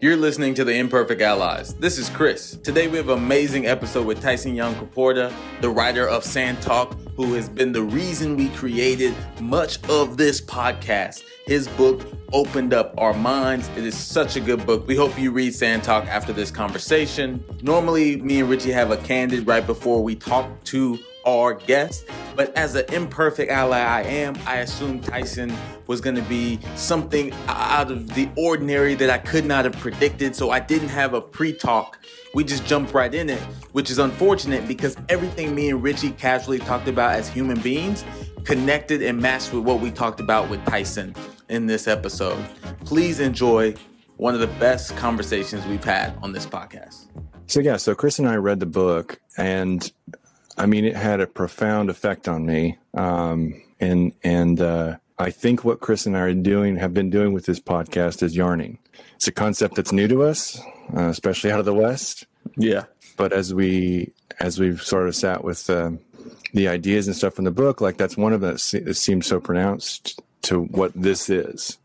You're listening to the Imperfect Allies. This is Chris. Today we have an amazing episode with Tyson Yunkaporta, the writer of Sand Talk, who has been the reason we created much of this podcast. His book opened up our minds. It is such a good book. We hope you read Sand Talk after this conversation. Normally, me and Richie have a candid right before we talk to our guests, but as an imperfect ally I assumed Tyson was going to be something out of the ordinary that I could not have predicted, so I didn't have a pre-talk. We just jumped right in it, which is unfortunate because everything me and Richie casually talked about as human beings connected and matched with what we talked about with Tyson in this episode. Please enjoy one of the best conversations we've had on this podcast. So Chris and I read the book, and I mean, it had a profound effect on me. And I think what Chris and I have been doing with this podcast is yarning. It's a concept that's new to us, especially out of the West. Yeah. But as we've sort of sat with the ideas and stuff from the book, like that's one of them that seems so pronounced to what this is.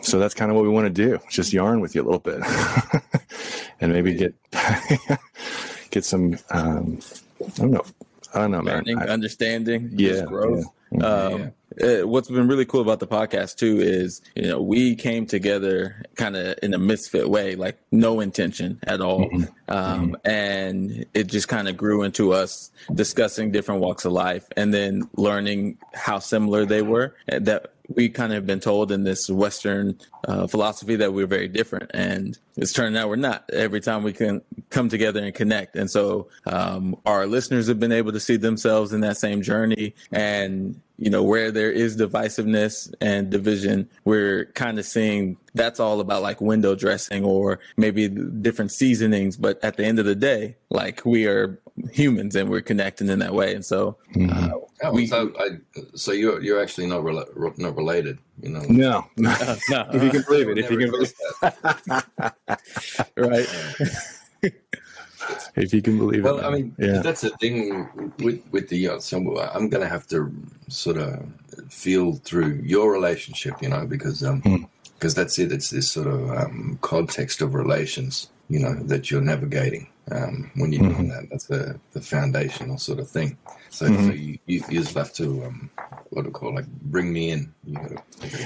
So that's kind of what we want to do. Just yarn with you a little bit and maybe get some, I don't know, man. Learning, understanding, yeah, growth. Yeah. What's been really cool about the podcast too is, we came together kind of in a misfit way, like no intention at all. And it just kind of grew into us discussing different walks of life and then learning how similar they were, and that we kind of been told in this Western philosophy that we're very different, and it's turning out we're not every time we can come together and connect. And so our listeners have been able to see themselves in that same journey, and where there is divisiveness and division, we're kind of seeing that's all about like window dressing or maybe different seasonings. But at the end of the day, like we are humans and we're connecting in that way. And so, so you're actually not related, No. If you can believe it, right. If you can believe it. Well, I mean, that's the thing with the yacht. So I'm going to have to sort of feel through your relationship, because that's it. It's this sort of context of relations, that you're navigating when you're doing that. That's the foundational sort of thing. So you just have to bring me in. You gotta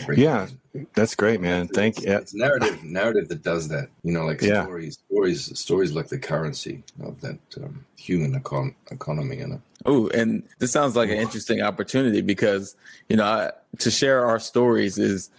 bring me in. That's great, man. Thank you. It's narrative that does that. Stories like the currency of that human economy. Oh, and this sounds like an interesting opportunity because to share our stories is.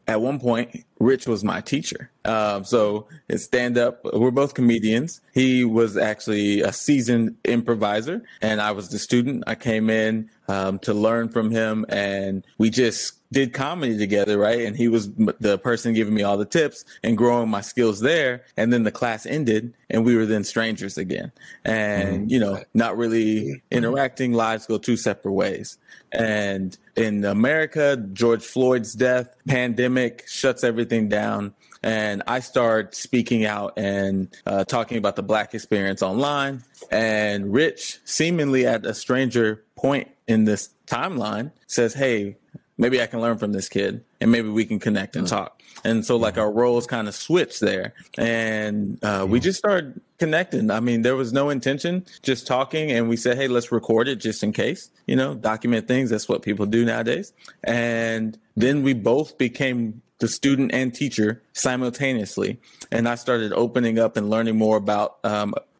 At one point, Rich was my teacher. So it's stand up. We're both comedians. He was actually a seasoned improviser, and I was the student. I came in to learn from him, and we just did comedy together, right? And he was the person giving me all the tips and growing my skills there. And then the class ended, and we were then strangers again. And, not really interacting. Lives go two separate ways. And in America, George Floyd's death, pandemic shuts everything down. And I started speaking out and talking about the Black experience online. And Rich, seemingly at a stranger point in this timeline, says, hey, maybe I can learn from this kid and maybe we can connect and talk. And so like our roles kind of switched there, and we just started connecting. I mean, there was no intention, just talking. And we said, hey, let's record it just in case, document things. That's what people do nowadays. And then we both became the student and teacher simultaneously. And I started opening up and learning more about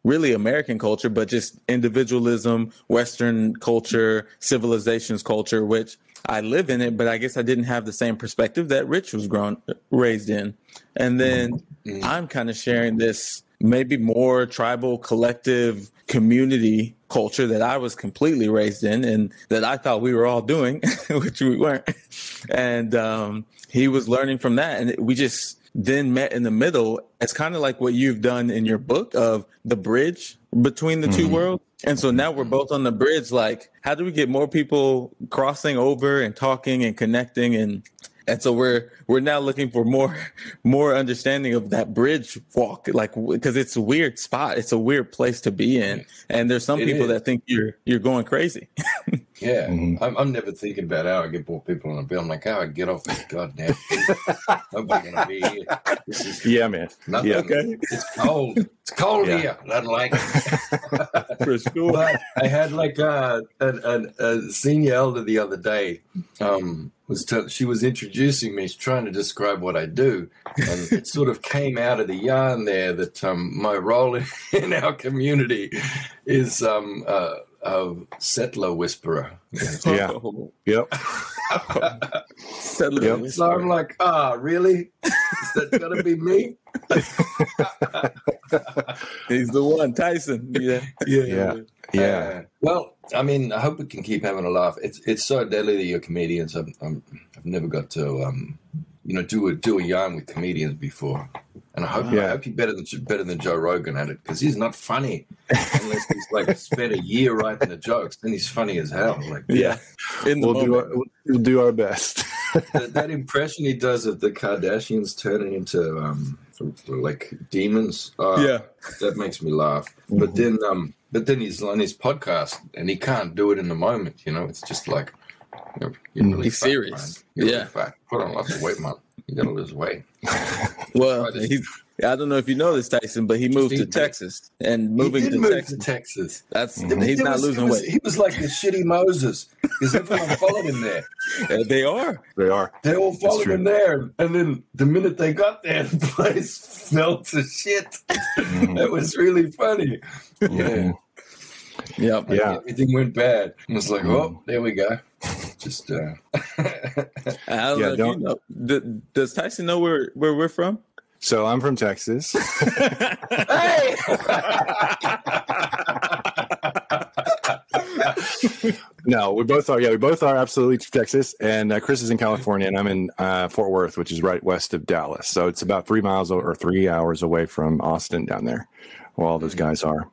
really American culture, but just individualism, Western culture, civilizations culture, which I live in it, but I guess I didn't have the same perspective that Rich was raised in. And then I'm kind of sharing this maybe more tribal, collective community culture that I was completely raised in and that I thought we were all doing, which we weren't. And he was learning from that. And we just then met in the middle. It's kind of like what you've done in your book of the bridge between the two worlds. And so now we're both on the bridge. Like, how do we get more people crossing over and talking and connecting? And so we're now looking for more understanding of that bridge walk, like, because it's a weird spot. It's a weird place to be in. And there's some people that think you're going crazy. Yeah, I'm never thinking about how I get more people on a bill. I'm like, how I get off this goddamn thing. Nobody gonna be here. This is man. nothing. Yeah. Okay. It's cold. It's cold here. I don't like it. For sure. But I had like a senior elder the other day. She was introducing me, trying to describe what I do, and it sort of came out of the yarn there that my role in our community is a settler whisperer. Yeah. Yep. Settler Yep. whisperer. So I'm like, really? Is that gonna be me? He's the one, Tyson. Yeah. Well, I mean, I hope we can keep having a laugh. It's so deadly that you're comedians. I've never got to do a yarn with comedians before, and I hope you're better than Joe Rogan at it, because he's not funny unless he's like spent a year writing the jokes. Then he's funny as hell. Like We'll do our best. that impression he does of the Kardashians turning into like demons. That makes me laugh. Mm-hmm. But then he's on his podcast and he can't do it in the moment. It's just like you're really he's fat, serious. man. You're really fat. Put on lots of weight, man. You gotta lose weight. Well, I don't know if you know this, Tyson, but he moved to Texas. And moving to Texas, he's not losing weight. He was like the shitty Moses, because everyone followed him there. They are. They all followed him there, and then the minute they got there, the place fell to shit. That was really funny. Yeah. Yep. Yeah. Everything went bad. It was like, oh, there we go. Just I don't know if you know. Does Tyson know where we're from? So I'm from Texas. Hey! No, we both are. Yeah, we both are absolutely Texas. And Chris is in California, and I'm in Fort Worth, which is right west of Dallas. So it's about 3 miles or 3 hours away from Austin down there, where all those guys are.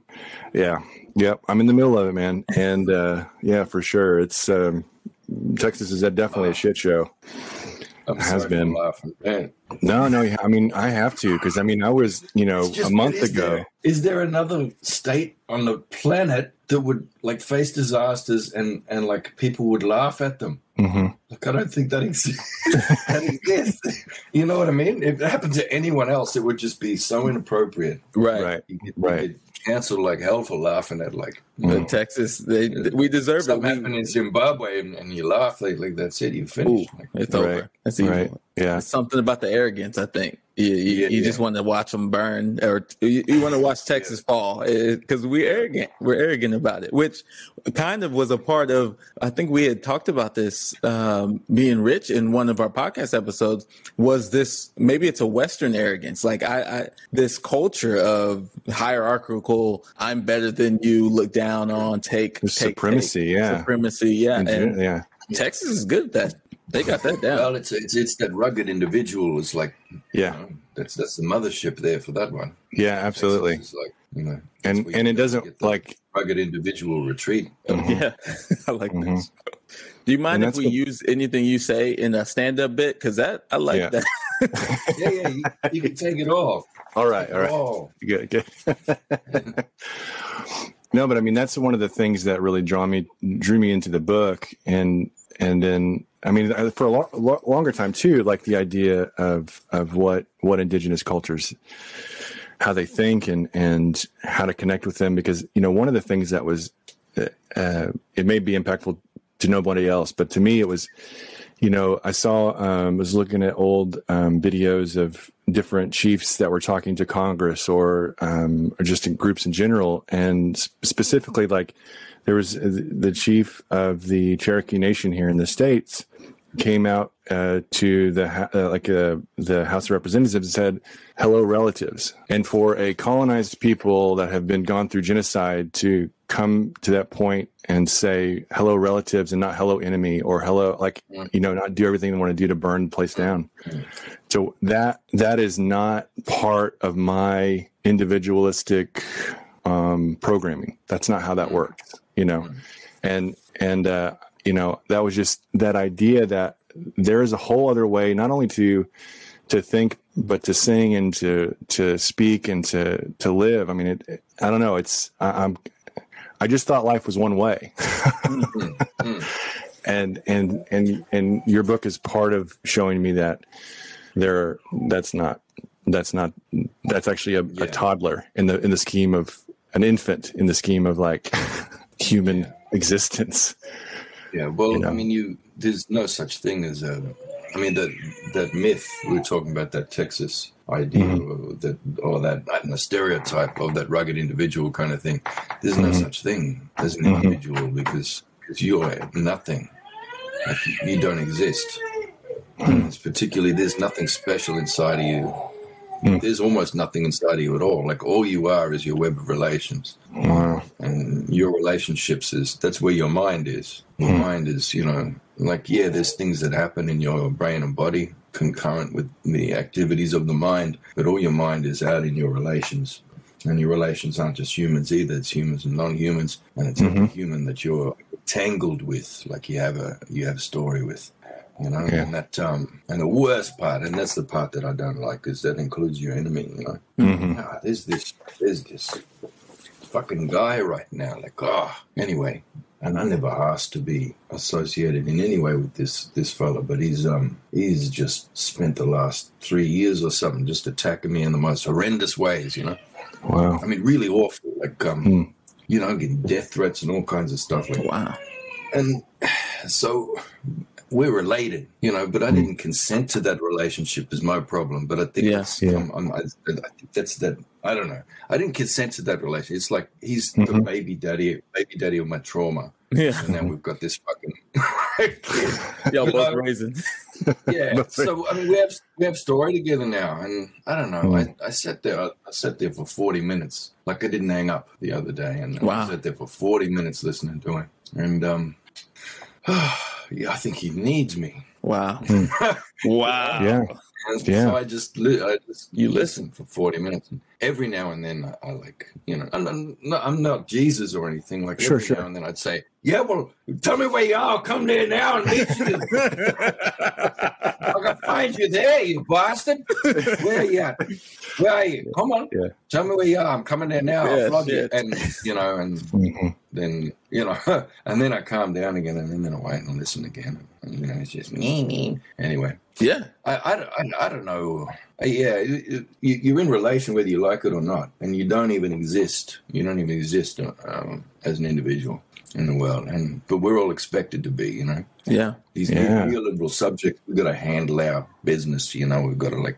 Yeah. Yep. I'm in the middle of it, man. And yeah, for sure. It's Texas is definitely a shit show. Has been laughing, man. No. I mean, I have to, because I mean, I was, a month ago. Is there another state on the planet that would like face disasters and like people would laugh at them? Mm-hmm. Like, I don't think that exists. You know what I mean? If it happened to anyone else, it would just be so inappropriate. Right. Right. Canceled like hell for laughing at like Texas. We deserve it. Something happened in Zimbabwe, and you laugh like that's it. You finish. It's over. That's easy. Right. Yeah. It's something about the arrogance, I think. You just want to watch them burn, or you want to watch Texas fall, because we're arrogant. We're arrogant about it, which kind of was a part of. I think we had talked about this being rich in one of our podcast episodes. Was this maybe it's a Western arrogance? Like I this culture of hierarchical. I'm better than you. Look down on. Take supremacy. Supremacy. And Texas is good at that. They got that down. Well, it's that rugged individual. It's like that's the mothership there for that one. Yeah, absolutely. It's like and it doesn't like rugged individual retreat. Yeah, I like this. Do you mind if we use anything you say in a stand-up bit? Because I like that. You can take it off. All right. Good. No, but I mean that's one of the things that really drew me into the book, and then I mean for a longer time too, like the idea of what indigenous cultures, how they think and how to connect with them, because one of the things that was it may be impactful to nobody else, but to me it was, I saw was looking at old videos of different chiefs that were talking to Congress or just in groups in general, and specifically like there was the chief of the Cherokee Nation here in the States came out to the House of Representatives and said, "Hello, relatives." And for a colonized people that have been gone through genocide to come to that point and say hello, relatives, and not hello, enemy, or hello, not do everything they want to do to burn the place down. So that is not part of my individualistic programming. That's not how that works, and that was just that idea that there is a whole other way, not only to think, but to sing and to speak and to live. I mean, I don't know. I just thought life was one way. And your book is part of showing me that that's actually a toddler in the scheme of an infant, in the scheme of like human existence. Yeah. Well, I mean, there's no such thing as that myth we were talking about, that Texas idea, or that stereotype of that rugged individual kind of thing. There's no such thing as an individual because you're nothing. Like, you don't exist. Particularly, there's nothing special inside of you. There's almost nothing inside of you at all. Like, all you are is your web of relations. Wow. And your relationships that's where your mind is. Your mind is, like, there's things that happen in your brain and body concurrent with the activities of the mind, but all your mind is out in your relations. And your relations aren't just humans either. It's humans and non-humans. And it's every human that you're tangled with, like you have a story with. And that and the worst part, and that's the part that I don't like, is that includes your enemy. There's this fucking guy right now, like, anyway. And I never asked to be associated in any way with this fella, but he's just spent the last 3 years or something just attacking me in the most horrendous ways. Wow. I mean, really awful, like getting death threats and all kinds of stuff. Like, wow. And so we're related, but I didn't consent to that relationship is my problem. But I think I think that's that. I don't know. I didn't consent to that relationship. It's like he's the baby daddy of my trauma. Yeah. And now we've got this fucking kid. Y'all both raising. Yeah. So I mean, we have story together now, and I don't know. I sat there for 40 minutes. Like, I didn't hang up the other day, and I sat there for 40 minutes listening to him, and I think he needs me. Wow. Wow. Yeah. So I just listen for 40 minutes, and every now and then I like, I'm not Jesus or anything. Like, every now and then I'd say, yeah, well, tell me where you are. I'll come there now and meet you. I can find you there, you bastard. Where are you at? Where are you? Come on. Yeah. Tell me where you are. I'm coming there now. I'll flog you. And, then, and then I calm down again, and then I wait and listen again. And, it's just me. Anyway. Yeah. I don't know. Yeah, you're in relation whether you like it or not, and you don't even exist. You don't even exist as an individual in the world, but we're all expected to be, Yeah. These neoliberal subjects, we've got to handle our business, we've got to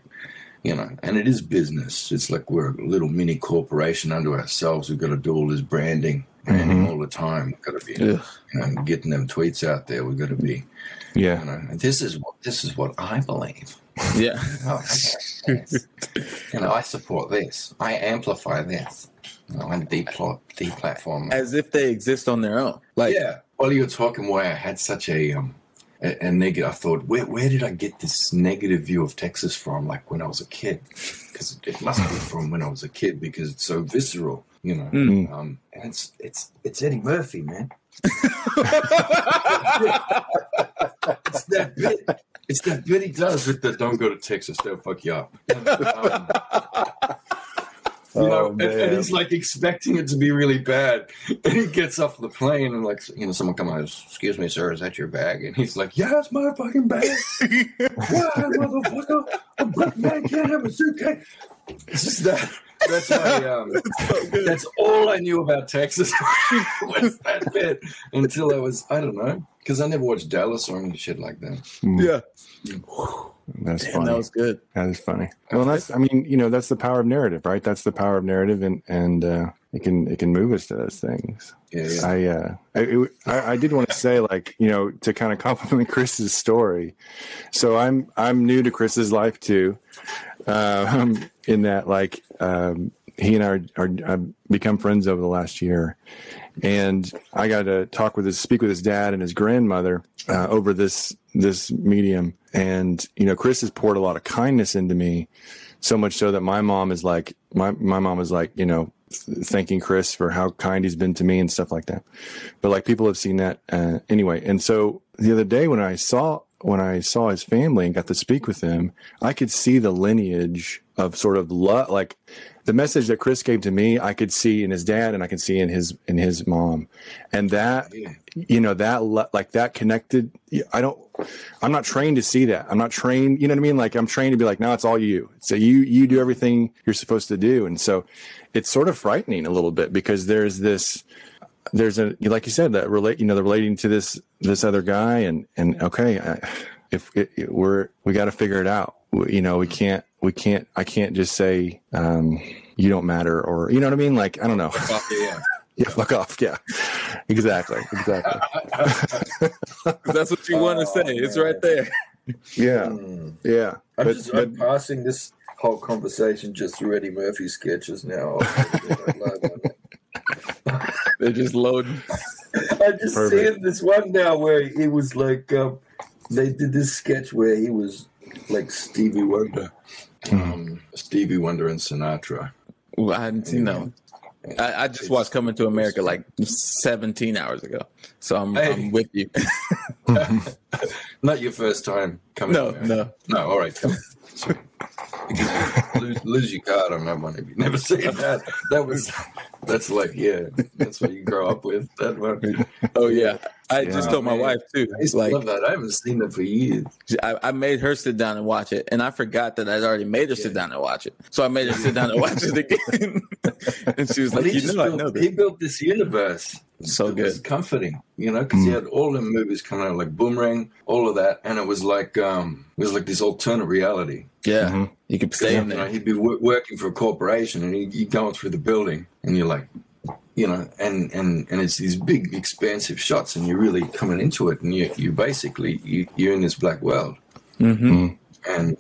and it is business. It's like we're a little mini corporation unto ourselves. We've got to do all this branding all the time. We've got to be getting them tweets out there. We've got to be, and this is what I believe. Yeah. I support this. I amplify this. I deplatform. As if they exist on their own. Like, yeah. While you were talking, why I had such a negative. I thought, where did I get this negative view of Texas from? Like, when I was a kid, because it must be from when I was a kid, because it's so visceral, And it's Eddie Murphy, man. It's that bit he does with the "Don't go to Texas, they'll fuck you up." And he's like expecting it to be really bad, and he gets off the plane and someone come out, "Excuse me, sir, is that your bag?" And he's like, "Yeah, it's my fucking bag." Why, motherfucker? A black man can't have a suitcase. It's just that. That's my. That's all I knew about Texas was that bit until I don't know, because I never watched Dallas or any shit like that. Yeah. That's funny. That was good. That is funny. Well, that's the power of narrative, right? That's the power of narrative, and it can move us to those things. Yeah. I did want to say, to kind of compliment Chris's story. So I'm new to Chris's life too, in that he and I are become friends over the last year, and I got to speak with his dad and his grandmother over this medium. And, Chris has poured a lot of kindness into me, so much so that my mom is like, thanking Chris for how kind he's been to me and stuff like that. But people have seen that anyway. And so the other day when I saw I saw his family and got to speak with them, I could see the lineage of sort of love, like the message that Chris gave to me, I could see in his dad and I could see in his mom. And that, that connected, I'm not trained to see that. I'm not trained, you know what I mean? Like I'm trained to be like, no, it's all you. So you do everything you're supposed to do. And so it's sort of frightening a little bit because there's like you said, that relating to this other guy and okay, we got to figure it out. I can't just say, you don't matter, or, you know what I mean? Like, I don't know. Yeah, fuck off. Yeah, exactly. That's what you want to say. It's right there. Yeah. I'm passing this whole conversation just through Eddie Murphy sketches now. They're just loading. I just see this one now where he was like, they did this sketch where he was like Stevie Wonder. Stevie Wonder and Sinatra. Ooh, I hadn't seen that one. I just watched Coming to America like 17 hours ago. So I'm with you. Not your first time coming to America. No, all right. Come. Lose your card on that one if you've never seen that. That's like, that's what you grow up with. That one. Oh yeah. I just told my wife too. I love that. I haven't seen it for years. I made her sit down and watch it, and I forgot that I'd already made her sit down and watch it. So I made her sit down and watch it again. And she was like, I know this. He built this universe. So good. It's comforting, because he had all the movies coming out like Boomerang, all of that, and it was like this alternate reality. Yeah, you could stay in there. He'd be working for a corporation, and he'd going through the building, and you're like, and it's these big, expansive shots, and you're really coming into it, and you basically you're in this black world, and and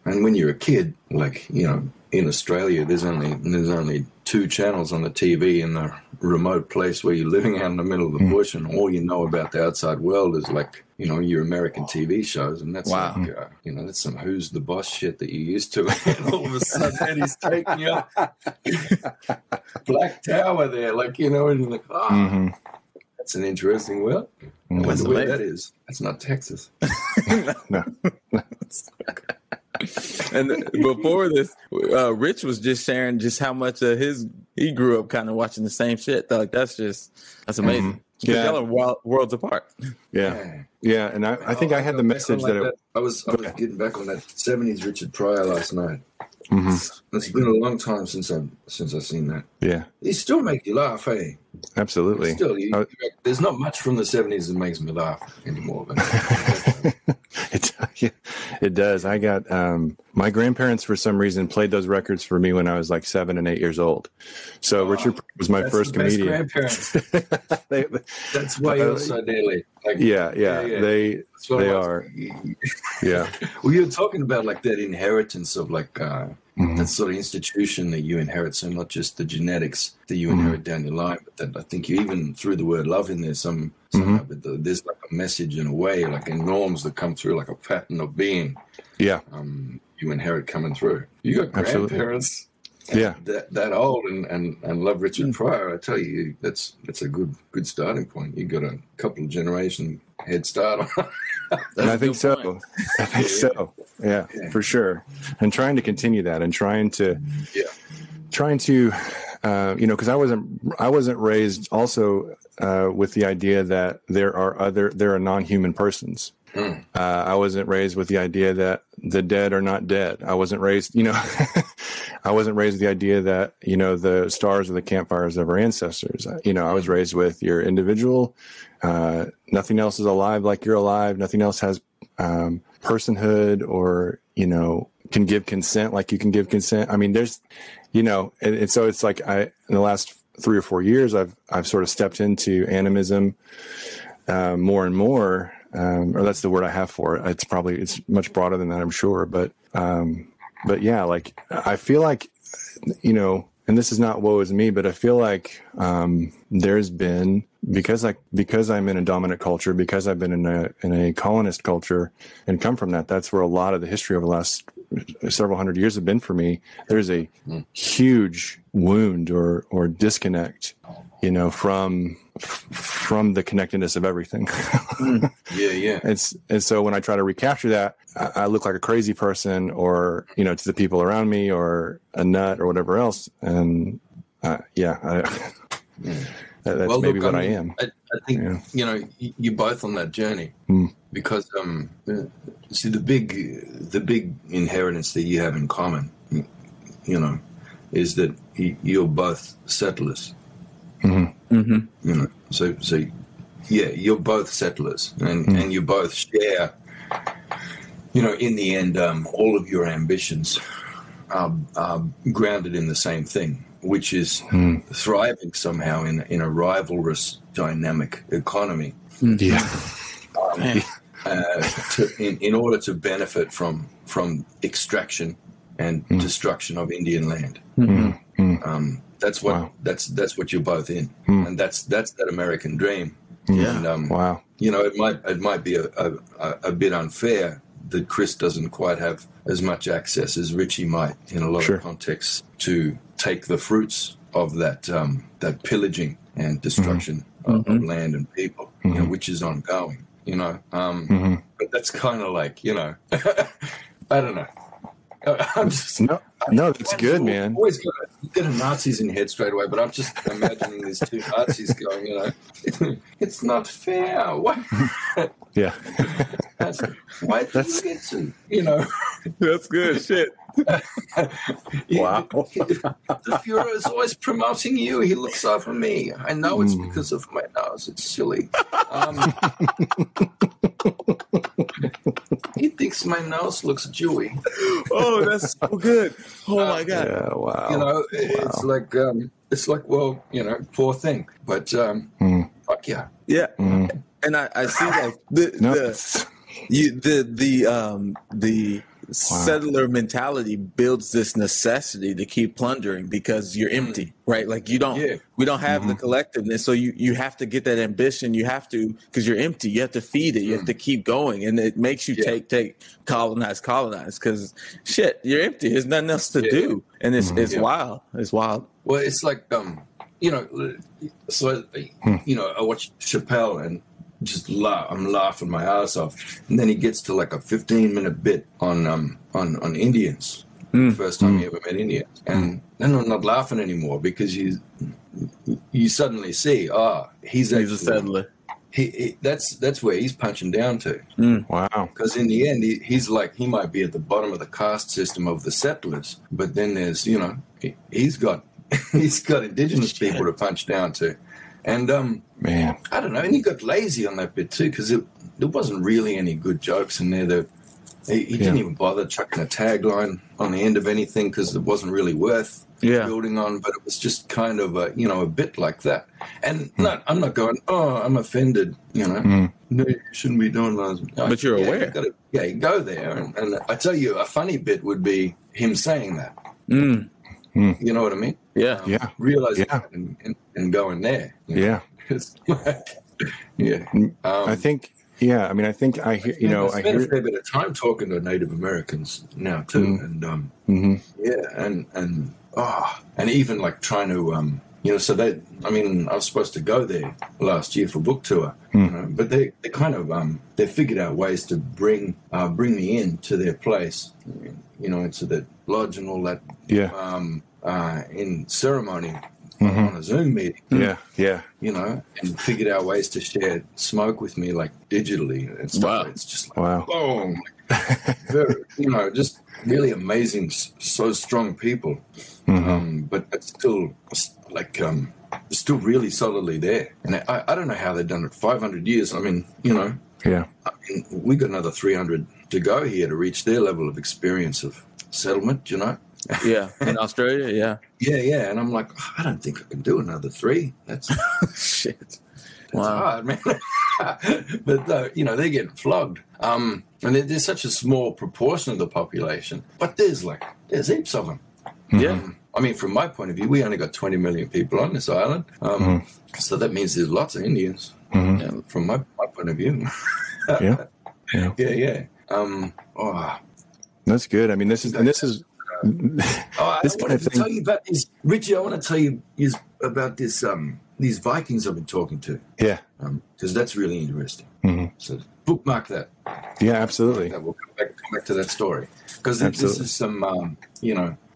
when you're a kid, like in Australia, there's only 2 channels on the TV in the remote place where you're living out in the middle of the bush, and all you know about the outside world is like your American TV shows, and that's like that's some Who's the Boss shit that you're used to, and all of a sudden Eddie's taking you up Black Tower there, like and you're like, that's an interesting world. I wonder where that is. That's not Texas. No. And before this, Rich was just sharing just how much he grew up kind of watching the same shit. Like that's amazing. Yeah, y'all are worlds apart. Yeah. And I think I had the message that I was getting back on that 70s Richard Pryor last night. It's been a long time since I've seen that. Yeah, he still make you laugh, hey? Absolutely. Still, there's not much from the 70s that makes me laugh anymore. But it does. I got my grandparents for some reason played those records for me when I was like 7 and 8 years old. So Richard was my first comedian. Grandparents. That's why you're so daily. Like, they are. Yeah. Well, you're talking about like that inheritance of like that sort of institution that you inherit. So not just the genetics that you inherit down your line, but that I think you even threw the word love in there somehow, but there's like a message in a way, like in norms that come through, like a pattern of being. Yeah. You inherit coming through. You got grandparents. That old and love Richard Pryor. I tell you, that's a good starting point. You got a couple of generation head start on. And I think so. I think so. Yeah, for sure. And trying to continue that, and trying to, because I wasn't raised also with the idea that there are non-human persons. I wasn't raised with the idea that the dead are not dead. I wasn't raised, I wasn't raised with the idea that, the stars are the campfires of our ancestors. I was raised with your individual. Nothing else is alive like you're alive. Nothing else has personhood or, can give consent like you can give consent. I mean, there's, and so it's like in the last 3 or 4 years, I've sort of stepped into animism more and more. Or that's the word I have for it. It's much broader than that, I'm sure. But yeah, like I feel like, and this is not woe is me, but I feel like there's been, because I'm in a dominant culture, because I've been in a colonist culture and come from that. That's where a lot of the history over the last several hundred years have been for me. There's a huge wound or disconnect from the connectedness of everything. Yeah. And so when I try to recapture that, I look like a crazy person, or, to the people around me, or a nut, or whatever else. And that's maybe what I am. I think, you're both on that journey because, see, the big inheritance that you have in common, is that you're both settlers. So you're both settlers, and you both share, in the end, all of your ambitions are grounded in the same thing, which is thriving somehow in a rivalrous dynamic economy. Yeah. In order to benefit from extraction and destruction of Indian land. That's what you're both in, and that's that American dream. Yeah. And, it might be a bit unfair that Chris doesn't quite have as much access as Richie might in a lot of contexts to take the fruits of that pillaging and destruction of land and people, which is ongoing. But that's kind of like, I don't know. I'm just no, that's good, man. Always get a Nazis in your head straight away, but I'm just imagining these two Nazis going, it's not fair. Why? Yeah. Why do you get to, That's good shit. Wow. The Fuhrer is always promoting you. He looks over me. I know it's because of my nose. It's silly. He thinks my nose looks Jewy. Oh, that's so good. Oh my God. Yeah, wow. It's like, well, poor thing. But fuck yeah. Yeah. And I see like the settler mentality builds this necessity to keep plundering because you're empty, right? Like we don't have the collectiveness. So you have to get that ambition. You have to, because you're empty, you have to feed it. You have to keep going. And it makes you take, colonize. Cause shit, you're empty. There's nothing else to do. And it's wild. It's wild. Well, it's like, I watch Chappelle and I'm laughing my ass off, and then he gets to like a 15-minute bit on Indians, the first time he ever met Indians, and then I'm not laughing anymore because you suddenly see, he's a settler. That's where he's punching down to. Wow. Because in the end, he's like, he might be at the bottom of the caste system of the settlers, but then there's he's got indigenous people to punch down to. And man, I don't know. And he got lazy on that bit too, because there wasn't really any good jokes in there. He didn't even bother chucking a tagline on the end of anything because it wasn't really worth building on. But it was just kind of a bit like that. And I'm not going, I'm offended. No, you shouldn't be doing those. But you're aware. You go there, and I tell you, a funny bit would be him saying that. You know what I mean? Yeah. Realizing that and going there. Yeah. I think. Yeah, I mean, I think I hear. I spent a fair bit of time talking to Native Americans now too, and and even like trying to so I was supposed to go there last year for book tour, but they kind of they figured out ways to bring me in to their place, into the lodge and all that, in ceremony. On a Zoom meeting, and figured out ways to share smoke with me, like digitally and stuff. Wow. It's just like, boom, very, just really amazing, so strong people. But it's still like, still really solidly there. And I don't know how they've done it. 500 years. I mean, we got another 300 to go here to reach their level of experience of settlement. Yeah, in Australia, yeah, and I'm like, I don't think I can do another 3. That's shit. That's hard, man. But they're getting flogged. And there's such a small proportion of the population, but there's heaps of them. Yeah. I mean, from my point of view, we only got 20 million people on this island, so that means there's lots of Indians. From my point of view. Yeah. That's good. I mean, this is. I want to tell you about this, Richie. I want to tell you about this these Vikings I've been talking to. Yeah. Because that's really interesting. Mm-hmm. So bookmark that. Yeah, absolutely. We'll come back to that story. Because this is some,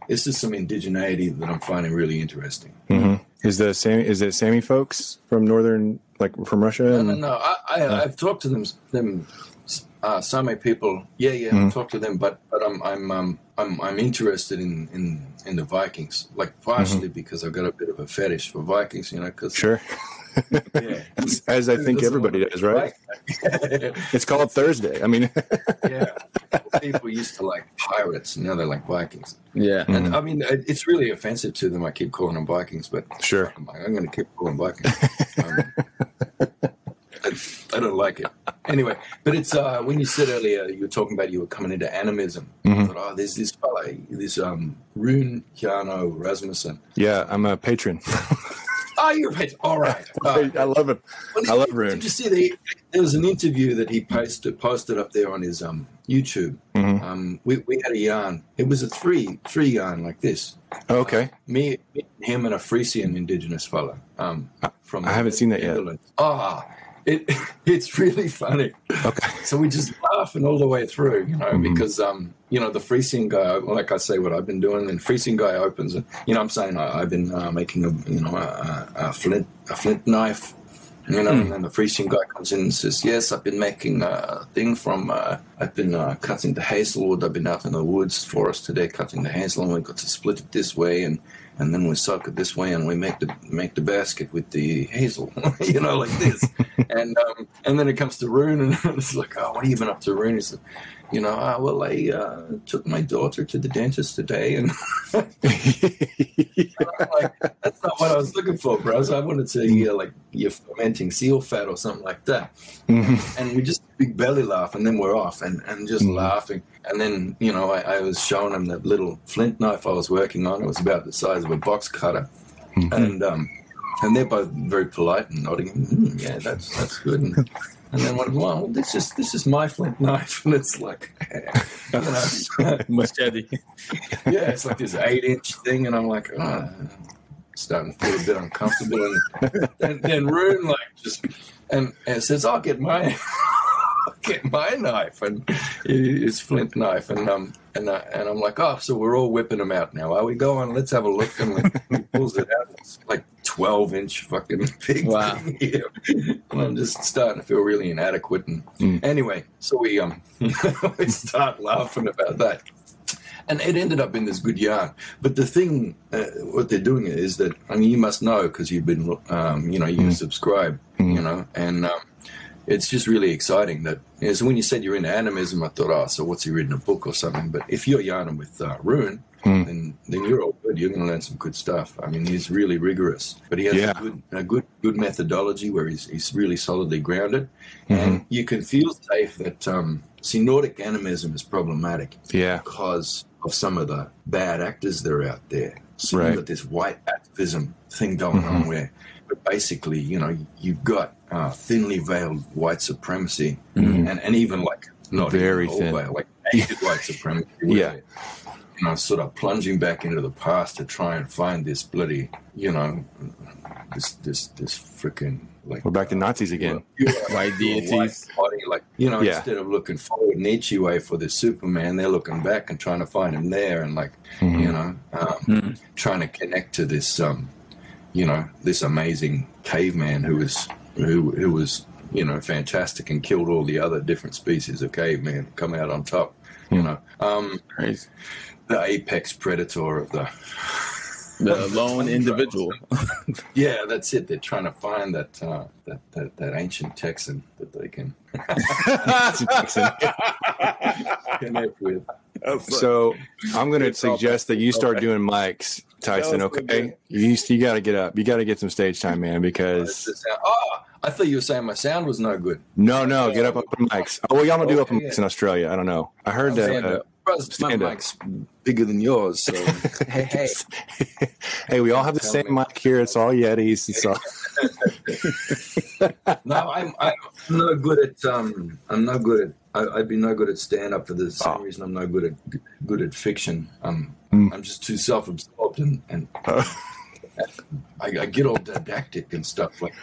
this is some indigeneity that I'm finding really interesting. Mm-hmm. Is it Sami folks from northern, like from Russia? No. I've talked to them. Sami people. Yeah. Mm-hmm. I've talked to them, but I'm interested in the Vikings, like partially because I've got a bit of a fetish for Vikings, cause sure. Yeah. As I think everybody does, right? It's called Thursday. I mean, yeah. People used to like pirates, now they're like Vikings. Yeah. And I mean, it's really offensive to them. I keep calling them Vikings, but sure, I'm going to keep calling them Vikings. I don't like it. Anyway, but it's when you said earlier, you were talking about you were coming into animism. Mm-hmm. I thought, there's this fella, this Rune Rasmussen. Yeah, I'm a patron. Oh, you're a patron. All right. I love it. I love Rune. Did you see there was an interview that he posted up there on his YouTube. Mm-hmm. We had a yarn. It was a three yarn like this. Okay. Me, him, and a Frisian Indigenous fella. From I haven't seen that yet. It's really funny. Okay. So we just laughing all the way through, because the Frisian guy, like I say, what I've been doing, and Frisian guy opens, and I'm saying I've been making a flint knife, and then the Frisian guy comes in and says, yes, I've been making a thing from, I've been cutting the hazelwood. I've been out in the woods forest today cutting the hazel, and we've got to split it this way, and then we soak it this way, and we make the basket with the hazel, like this. And then it comes to Rune, and it's like, oh, what have you been up to, Rune? He said, well, I took my daughter to the dentist today, and I'm like, that's not what I was looking for, bro. So I wanted to hear like you're fermenting seal fat or something like that. Mm-hmm. And we just big belly laugh, and then we're off and just laughing. And then I was showing him that little flint knife I was working on. It was about the size of a box cutter, and they're both very polite and nodding. Yeah, that's good. And then one of them, well, this is my flint knife, and it's like, machete. Yeah, it's like this 8-inch thing, and I'm like, starting to feel a bit uncomfortable. And then Rune and says, I'll get my knife, and his flint knife, and I'm like, oh, so we're all whipping them out now. Are we going? Let's have a look. And he pulls it out. It's like 12-inch fucking big thing here. And I'm just starting to feel really inadequate. And anyway, so we we start laughing about that. And it ended up in this good yarn. But the thing, what they're doing is that, I mean, you must know because you've been, you subscribe, and it's just really exciting that, so when you said you're into animism, I thought, so what's he written a book or something? But if you're yarning with Rune, then you're all good. You're going to learn some good stuff. I mean, he's really rigorous, but he has a good methodology where he's really solidly grounded, and you can feel safe that. Nordic animism is problematic because of some of the bad actors that are out there. So you've got this white activism thing going on where, but basically, you've got thinly veiled white supremacy, and even like not very even thin, veiled, like naked white supremacy. Where, sort of plunging back into the past to try and find this bloody, this freaking. Like, we're back to Nazis again. White deities. Body, instead of looking forward Nietzsche way for the Superman, they're looking back and trying to find him there, and trying to connect to this, this amazing caveman who was fantastic and killed all the other different species of caveman, come out on top. Crazy. The apex predator of the lone individual. Yeah, that's it. They're trying to find that ancient Texan that they can connect with. So I'm going to suggest that you start doing mics, Tyson. Okay, you got to get up. You got to get some stage time, man. Because I thought you were saying my sound was no good. No, get up open mics. Oh, well, y'all don't do open mics in Australia. I don't know. I heard that. My mic's bigger than yours, so hey. Hey, we all have the same mic here. It's all Yetis. It's all. No, I'm no good at. I'm no good at. I'd be no good at stand up for the same reason I'm no good at fiction. I'm just too self-absorbed and I get all didactic and stuff. Like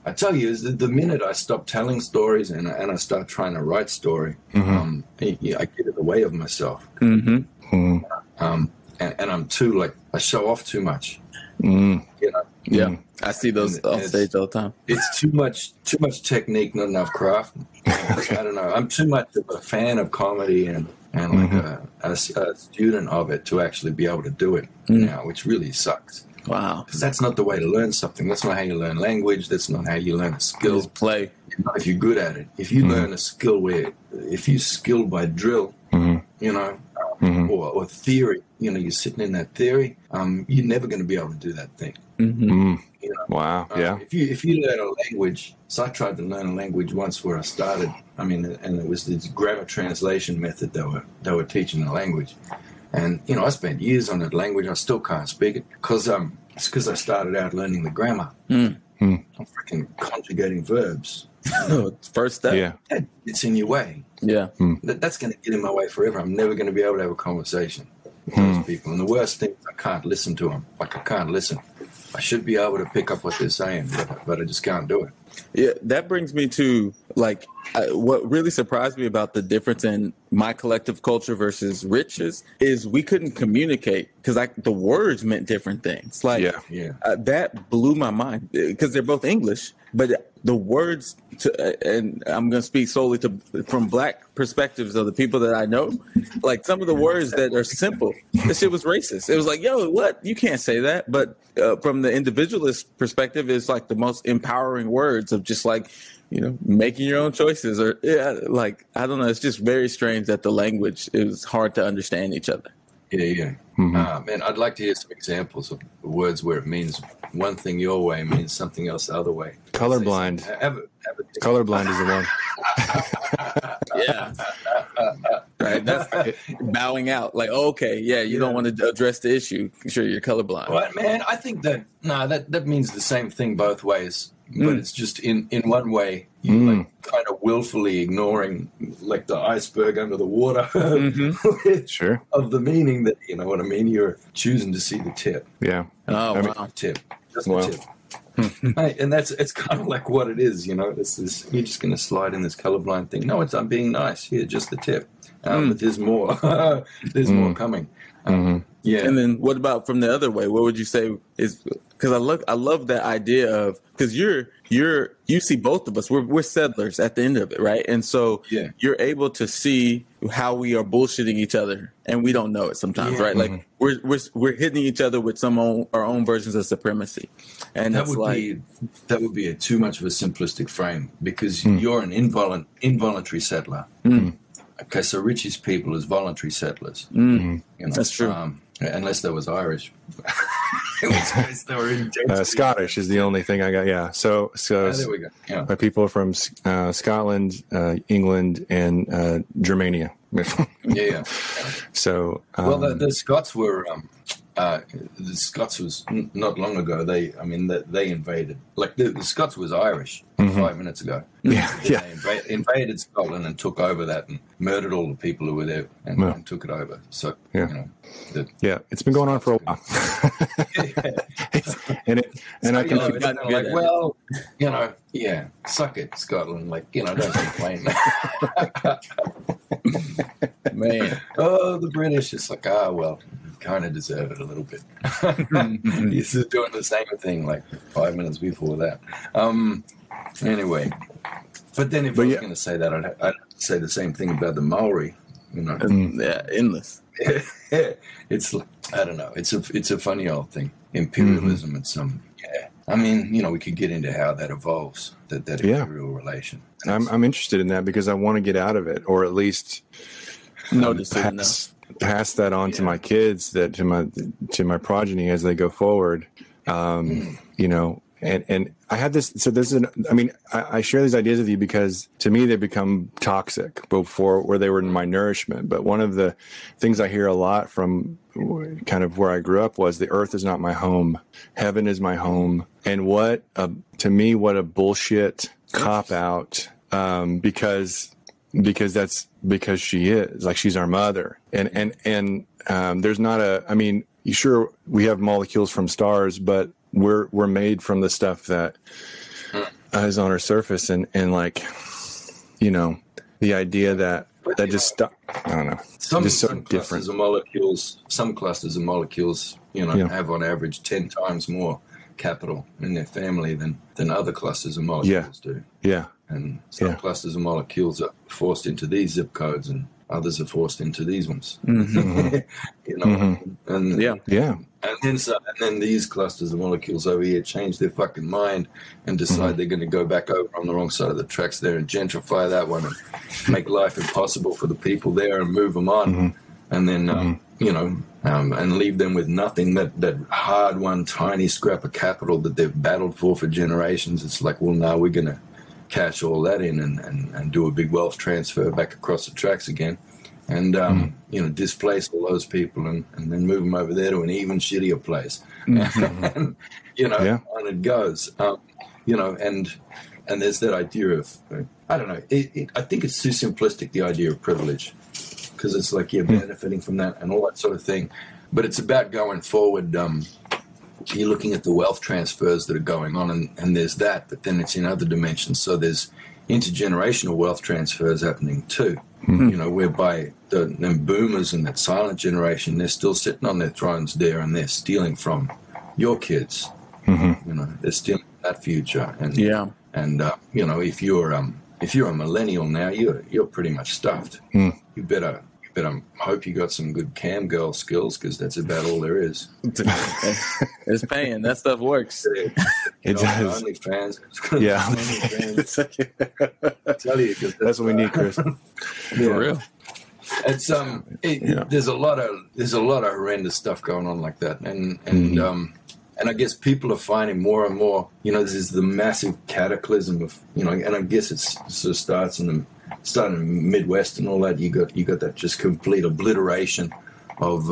I tell you, is the minute I stop telling stories and I start trying to write story, I get in the way of myself. And I'm too I show off too much. You know? Yeah, I see those on stage all the time. It's too much technique, not enough craft. Okay. I don't know. I'm too much of a fan of comedy and like a student of it to actually be able to do it now, which really sucks. Wow. Because that's not the way to learn something. That's not how you learn language. That's not how you learn a skill. Just play. If you're good at it. If you learn a skill if you're skilled by drill, you know, or theory, you know, you're sitting in that theory, you're never going to be able to do that thing. You know? Wow. Yeah. If you learn a language, so I tried to learn a language once where I started. I mean, and it was this grammar translation method they were teaching the language, and you know, I spent years on that language. I still can't speak it because it's because I started out learning the grammar. I'm freaking conjugating verbs. First step. Yeah. It's in your way. Yeah. That's going to get in my way forever. I'm never going to be able to have a conversation with those people. And the worst thing is I can't listen to them. Like I can't listen. I should be able to pick up what they're saying, but I just can't do it. Yeah, that brings me to like what really surprised me about the difference in my collective culture versus Rich's is we couldn't communicate because the words meant different things. Like, that blew my mind because they're both English, but the words and I'm going to speak solely from Black perspectives of the people that I know, like some of the words that are simple, this shit was racist. It was like, yo, what? You can't say that. But from the individualist perspective, it's like the most empowering words of just like, you know, making your own choices or like, I don't know. It's just very strange that the language is hard to understand each other. Yeah. Man, I'd like to hear some examples of words where it means one thing your way means something else the other way. Colorblind. Colorblind is the one. Yeah. Right. That's bowing out. Like, okay, you don't want to address the issue. Sure, you're colorblind. Right, man. I think that means the same thing both ways. But it's just in one way, you like kind of willfully ignoring like the iceberg under the water Sure. of the meaning that, you know what I mean? You're choosing to see the tip. Yeah. Oh, wow. Tip. Just the tip. Right, and it's kind of like what it is, you know. It's this, you're just going to slide in this colorblind thing. No, I'm being nice. Here, just the tip. But there's more. There's more coming. Yeah. And then what about from the other way? What would you say is, because I love that idea of, because you see both of us, we're settlers at the end of it, right? And so you're able to see how we are bullshitting each other and we don't know it sometimes, right? Like we're hitting each other with our own versions of supremacy. And that would be too much of a simplistic frame because you're an involuntary settler. Okay, so Richie's people is voluntary settlers. You know, that's true. Unless they was Irish. In which case they were Scottish is the only thing I got. Yeah. So there we go. Yeah. My people are from Scotland, England, and Germania. Yeah. So the Scots were the Scots was not long ago. They invaded. Like the Scots was Irish 5 minutes ago. They invaded Scotland and took over that and murdered all the people who were there and took it over. So you know, it's been going on for a while. I can like, well, you know, suck it, Scotland. Like, you know, don't complain. Man, the British. It's like, well. Kind of deserve it a little bit. He's just doing the same thing like 5 minutes before that. Anyway, but then if I was going to say that, I'd say the same thing about the Maori. You know, endless. It's like, I don't know. It's a funny old thing. Imperialism and some. I mean, you know, we could get into how that evolves. That imperial relation. I'm interested in that because I want to get out of it, or at least pass that on to my kids, to my progeny as they go forward. You know, and I had this. So I share these ideas with you because to me they become toxic before where they were in my nourishment. But one of the things I hear a lot from kind of where I grew up was the earth is not my home, heaven is my home, and what a bullshit cop out because she is like, she's our mother. And there's not sure we have molecules from stars, but we're made from the stuff that is on our surface, and like, you know, the idea that just I don't know, some different. Clusters of molecules, you know, have on average 10 times more capital in their family than other clusters of molecules do. Yeah. And some clusters of molecules are forced into these zip codes, and others are forced into these ones. Mm-hmm. You know, and yeah. And then these clusters of molecules over here change their fucking mind and decide they're going to go back over on the wrong side of the tracks there and gentrify that one and make life impossible for the people there and move them on. And then, you know, and leave them with nothing, that hard-won tiny scrap of capital that they've battled for generations. It's like, well, now we're going to cash all that in and do a big wealth transfer back across the tracks again. And, you know, displace all those people and then move them over there to an even shittier place. And, you know, on it goes. You know, and there's that idea of, I don't know, I think it's too simplistic, the idea of privilege, because it's like you're benefiting from that and all that sort of thing. But it's about going forward. You're looking at the wealth transfers that are going on, and there's that, but then it's in other dimensions. So there's intergenerational wealth transfers happening too. You know, whereby the boomers and that silent generation, they're still sitting on their thrones there, and they're stealing from your kids. You know, they're stealing that future. And and you know, if you're a millennial now, you're pretty much stuffed. You better hope you got some good cam girl skills, because that's about all there is. It's paying. That stuff works. It does. OnlyFans. Yeah. I tell you, because that's what we need, Chris. For real. It's there's a lot of horrendous stuff going on like that, and I guess people are finding more and more, you know, this is the massive cataclysm of, you know, and I guess it sort of starting in the Midwest and all that. You got that just complete obliteration of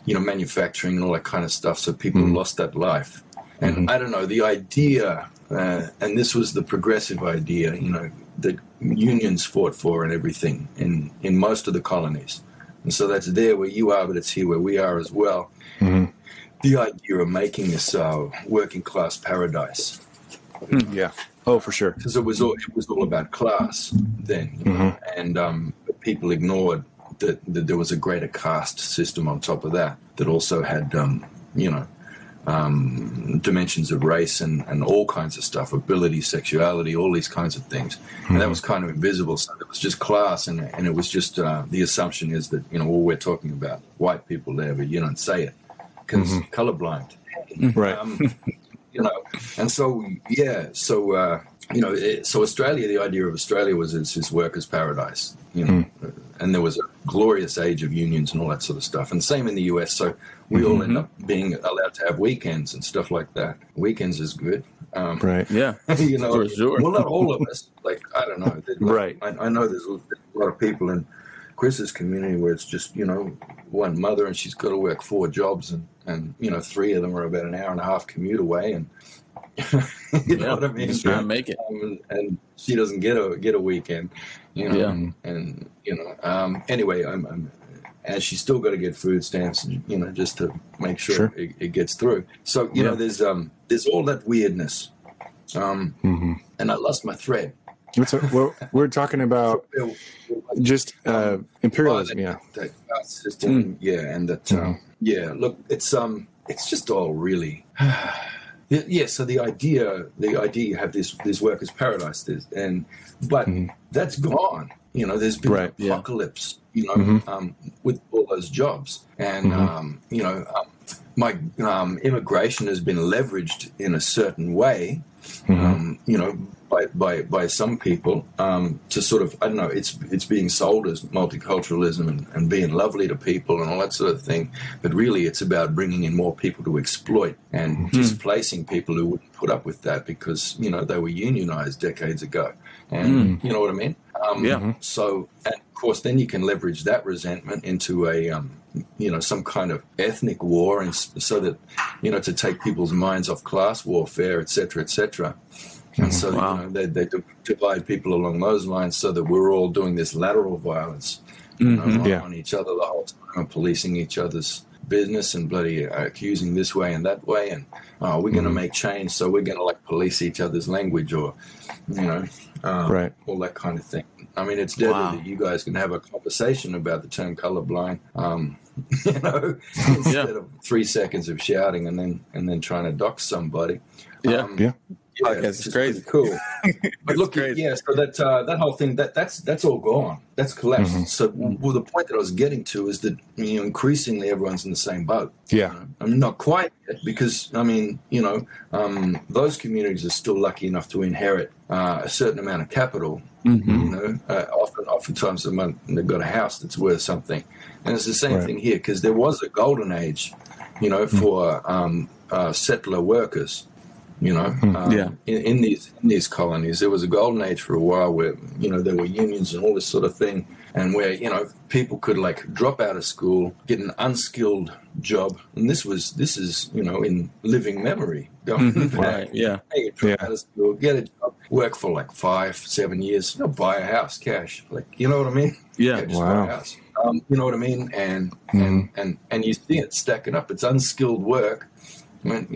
you know, manufacturing and all that kind of stuff. So people lost that life. And I don't know, the idea, and this was the progressive idea, you know, that unions fought for and everything in most of the colonies. And so that's there where you are, but it's here where we are as well. The idea of making this working class paradise. Yeah. Oh, for sure. Because it was all about class then, you know? And people ignored that there was a greater caste system on top of that also had, you know, dimensions of race and all kinds of stuff, ability, sexuality, all these kinds of things. And that was kind of invisible. So it was just class, and it was just the assumption is that, you know, well, we're talking about white people there, but you don't say it because colorblind. Right. You know, and so, you know, so Australia, the idea of Australia was it's workers' paradise, you know, and there was a glorious age of unions and all that sort of stuff. And same in the US. So we all end up being allowed to have weekends and stuff like that. Weekends is good. Right. Yeah. You know, for sure. Well, not all of us. Like, I don't know. Right. I know there's a lot of people in Chris's community where it's just, you know, one mother and she's got to work 4 jobs and you know, 3 of them are about an hour and a half commute away, and you know what I mean? Just trying to make it. And she doesn't get a weekend, you know. And you know, anyway, and she's still got to get food stamps, you know, just to make sure it gets through. So you know, there's all that weirdness. And I lost my thread. We're talking about just imperialism, that system, and that look, it's just all really. So the idea you have this workers' paradise, but that's gone. You know, there's been an apocalypse. You know, with all those jobs, and you know, my immigration has been leveraged in a certain way. You know, by some people to sort of, I don't know, it's being sold as multiculturalism and being lovely to people and all that sort of thing, but really it's about bringing in more people to exploit and displacing people who wouldn't put up with that because, you know, they were unionized decades ago, and you know what I mean? So, and of course, then you can leverage that resentment into a you know, some kind of ethnic war, and so that, you know, to take people's minds off class warfare, et cetera, et cetera. And so, you know, they divide people along those lines so that we're all doing this lateral violence on each other the whole time, policing each other's business and bloody accusing this way and that way, and we're going to make change, so we're going to like police each other's language, or right, all that kind of thing. I mean, it's deadly that you guys can have a conversation about the term colorblind, instead of 3 seconds of shouting and then trying to dox somebody. It's crazy. Cool. But look, so that whole thing, that's all gone. That's collapsed. So the point that I was getting to is that increasingly everyone's in the same boat. Yeah. I'm not quite yet, because I mean, those communities are still lucky enough to inherit a certain amount of capital. Oftentimes they've got a house that's worth something, and it's the same thing here, because there was a golden age, for settler workers. In these colonies, there was a golden age for a while where there were unions and all this sort of thing, and where people could like drop out of school, get an unskilled job, and this is in living memory. Going back, drop out of school, get a job, work for like 5-7 years, buy a house cash, like you know what I mean? Yeah, just buy a house. You know what I mean? And you see it stacking up. It's unskilled work. When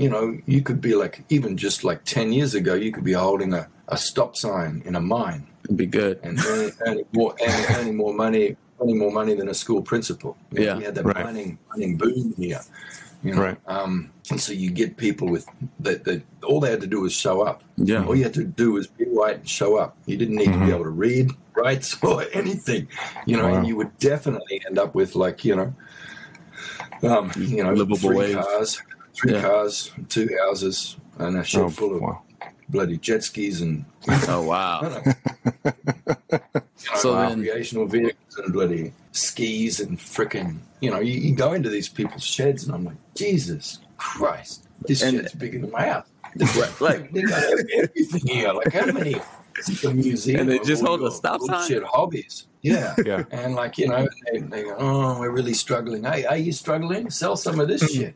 you could be like, even just like 10 years ago, you could be holding a stop sign in a mine. It'd be good. And earning more money than a school principal. You had that mining boom here. Right. And so you get people with that all they had to do was show up. Yeah. All you had to do was be white and show up. You didn't need to be able to read, write, or anything. And you would definitely end up with like, livable 3 cars. 3 cars, 2 houses, and a ship full of bloody jet skis and so then recreational vehicles and bloody skis and frickin' you go into these people's sheds and I'm like, Jesus Christ, this shed's bigger than my house. Like they got everything here. Like how many? It's a museum. And they just hold a stop sign. Shit hobbies. Yeah. And like, they go, oh, we're really struggling. Hey, are you struggling? Sell some of this shit.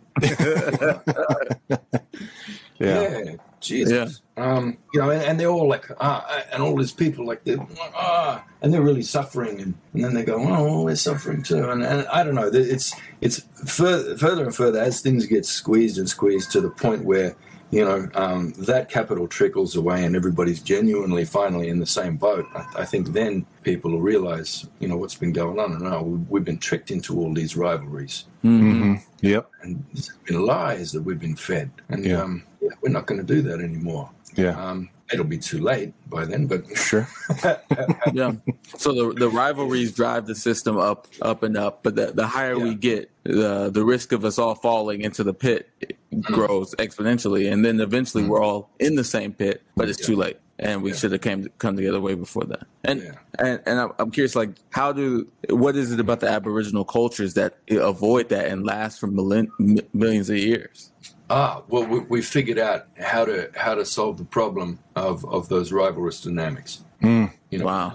Jesus. And they're all like, and all these people like and they're really suffering, and then they go, oh, we're suffering too, and I don't know. It's further and further as things get squeezed to the point where that capital trickles away and everybody's genuinely finally in the same boat. I think then people will realize, what's been going on. And we've been tricked into all these rivalries. Yep. And it's been lies that we've been fed. And we're not going to do that anymore. Yeah. It'll be too late by then, but sure. So the rivalries drive the system up and up, but the higher we get, the risk of us all falling into the pit grows exponentially, and then eventually we're all in the same pit, but it's too late, and we should have come together way before that. And I'm curious, like, what is it about the Aboriginal cultures that avoid that and last for millions of years? Well, we figured out how to solve the problem of those rivalrous dynamics. Wow.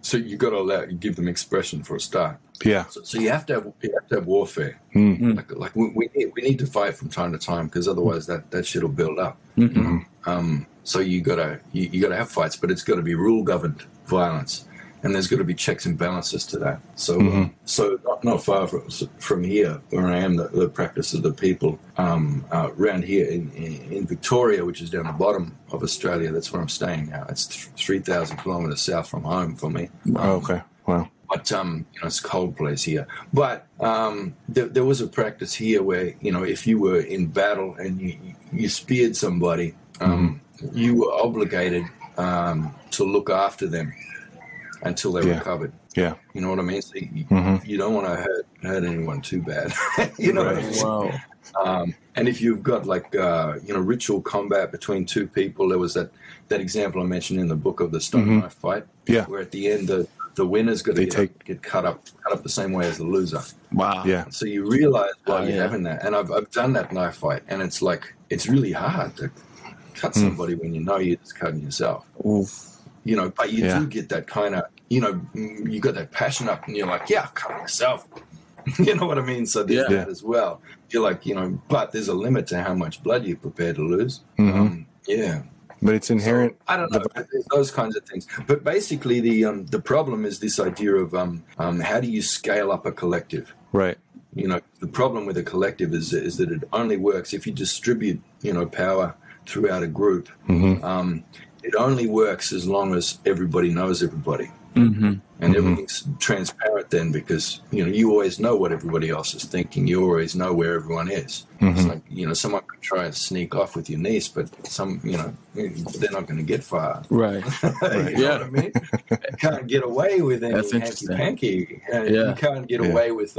So you got to give them expression for a start. Yeah. So you have to have warfare. Like we need to fight from time to time, because otherwise that shit will build up. So you gotta have fights, but it's got to be rule governed violence. And there's got to be checks and balances to that. So, so not far from here, where I am, the practice of the people around here in Victoria, which is down the bottom of Australia. That's where I'm staying now. It's 3,000 kilometres south from home for me. Okay, wow. But it's a cold place here. But there was a practice here where if you were in battle and you speared somebody, you were obligated to look after them until they recovered. Yeah. You know what I mean? So you don't want to hurt anyone too bad. You know what I mean? Wow. And if you've got like, ritual combat between two people, there was that example I mentioned in the book of the stone knife fight. Yeah. Where at the end, the winner's got to get cut up the same way as the loser. Wow. Yeah. So you realize while you're having that, and I've done that knife fight, and it's like, it's really hard to cut somebody when you're just cutting yourself. Oof. But you do get that kind of, you got that passion up, and you're like, yeah, I'll cut myself. You know what I mean? So there's that as well. You're like, but there's a limit to how much blood you're prepared to lose. But it's inherent. So, I don't know. There's those kinds of things. But basically, the problem is this idea of how do you scale up a collective? Right. You know, the problem with a collective is that it only works if you distribute, you know, power throughout a group. It only works as long as everybody knows everybody. And everything's transparent then, because, you know, you always know what everybody else is thinking. You always know where everyone is. It's like, you know, someone could try and sneak off with your niece, but you know, they're not going to get far. Right. You know what I mean? You can't get away with any hanky-panky. You can't get away with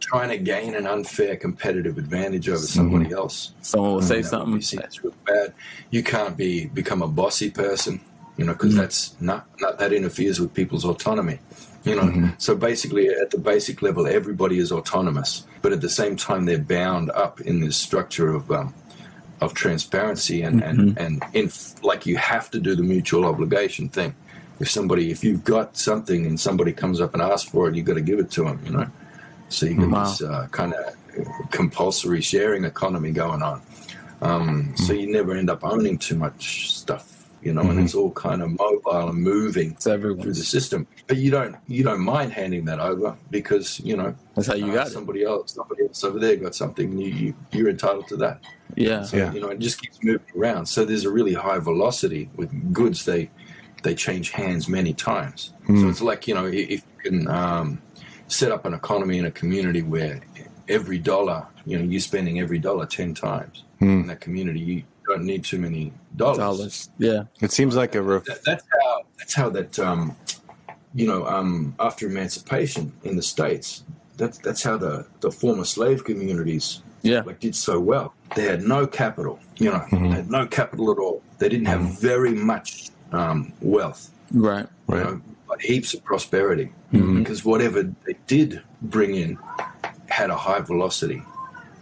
trying to gain an unfair competitive advantage over somebody else. Someone will say something. You see, that's real bad. You can't become a bossy person. You know, because that's not that interferes with people's autonomy. You know, so basically at the basic level, everybody is autonomous, but at the same time, they're bound up in this structure of transparency and like you have to do the mutual obligation thing. If you've got something and somebody comes up and asks for it, you've got to give it to them. You know, so you get this kind of compulsory sharing economy going on. So you never end up owning too much stuff. You know, and it's all kind of mobile and moving through the system. But you don't mind handing that over, because, you know, that's how you got somebody else over there got something, and you're entitled to that. So, you know, it just keeps moving around. So there's a really high velocity with goods. They change hands many times. So it's like, you know, if you can set up an economy in a community where every dollar, you know, you're spending every dollar 10 times in that community, you don't need too many dollars. It seems like that's how that you know, after emancipation in the States, that's how the former slave communities like did so well. They had no capital, you know, they had no capital at all. They didn't have very much wealth, right, you know, but heaps of prosperity, because whatever they did bring in had a high velocity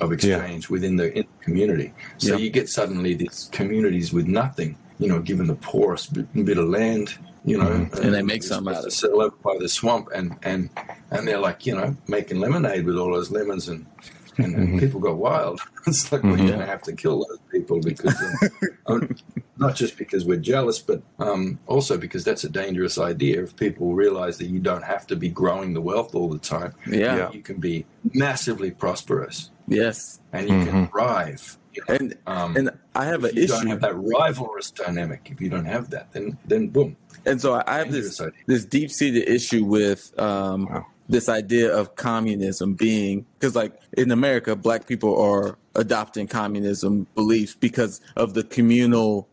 of exchange within the community. So you get suddenly these communities with nothing, you know, given the poorest bit of land, you know, and they make something out of it. Settle up by the swamp, and they're like, you know, making lemonade with all those lemons, and people go wild. It's like we're going to have to kill those people, because not just because we're jealous, but also because that's a dangerous idea. If people realize that you don't have to be growing the wealth all the time, you can be massively prosperous. Yes, and you can thrive. You know? And I have an issue. If you don't have that rivalrous dynamic, if you don't have that, then boom. And so I have this deep-seated issue with this idea of communism being, because like in America, Black people are adopting communism beliefs because of the communal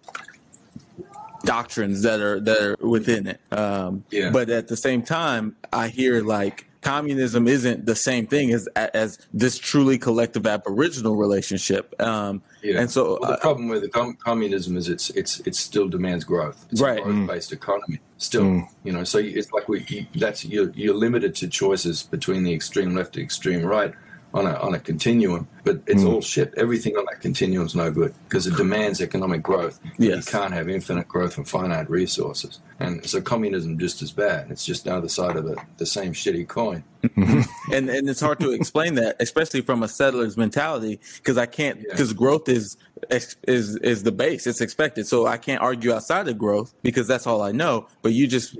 doctrines that are within it. But at the same time, I hear like communism isn't the same thing as this truly collective Aboriginal relationship. And so the problem with the communism is it still demands growth. It's a growth-based economy still, you know. So it's like you're limited to choices between the extreme left and extreme right on a continuum, but it's all shit. Everything on that continuum is no good because it demands economic growth. You can't have infinite growth from finite resources. And so communism just as bad. It's just the other side of the same shitty coin. and it's hard to explain that, especially from a settler's mentality, because I can't, because growth is the base. It's expected. So I can't argue outside of growth because that's all I know. But you just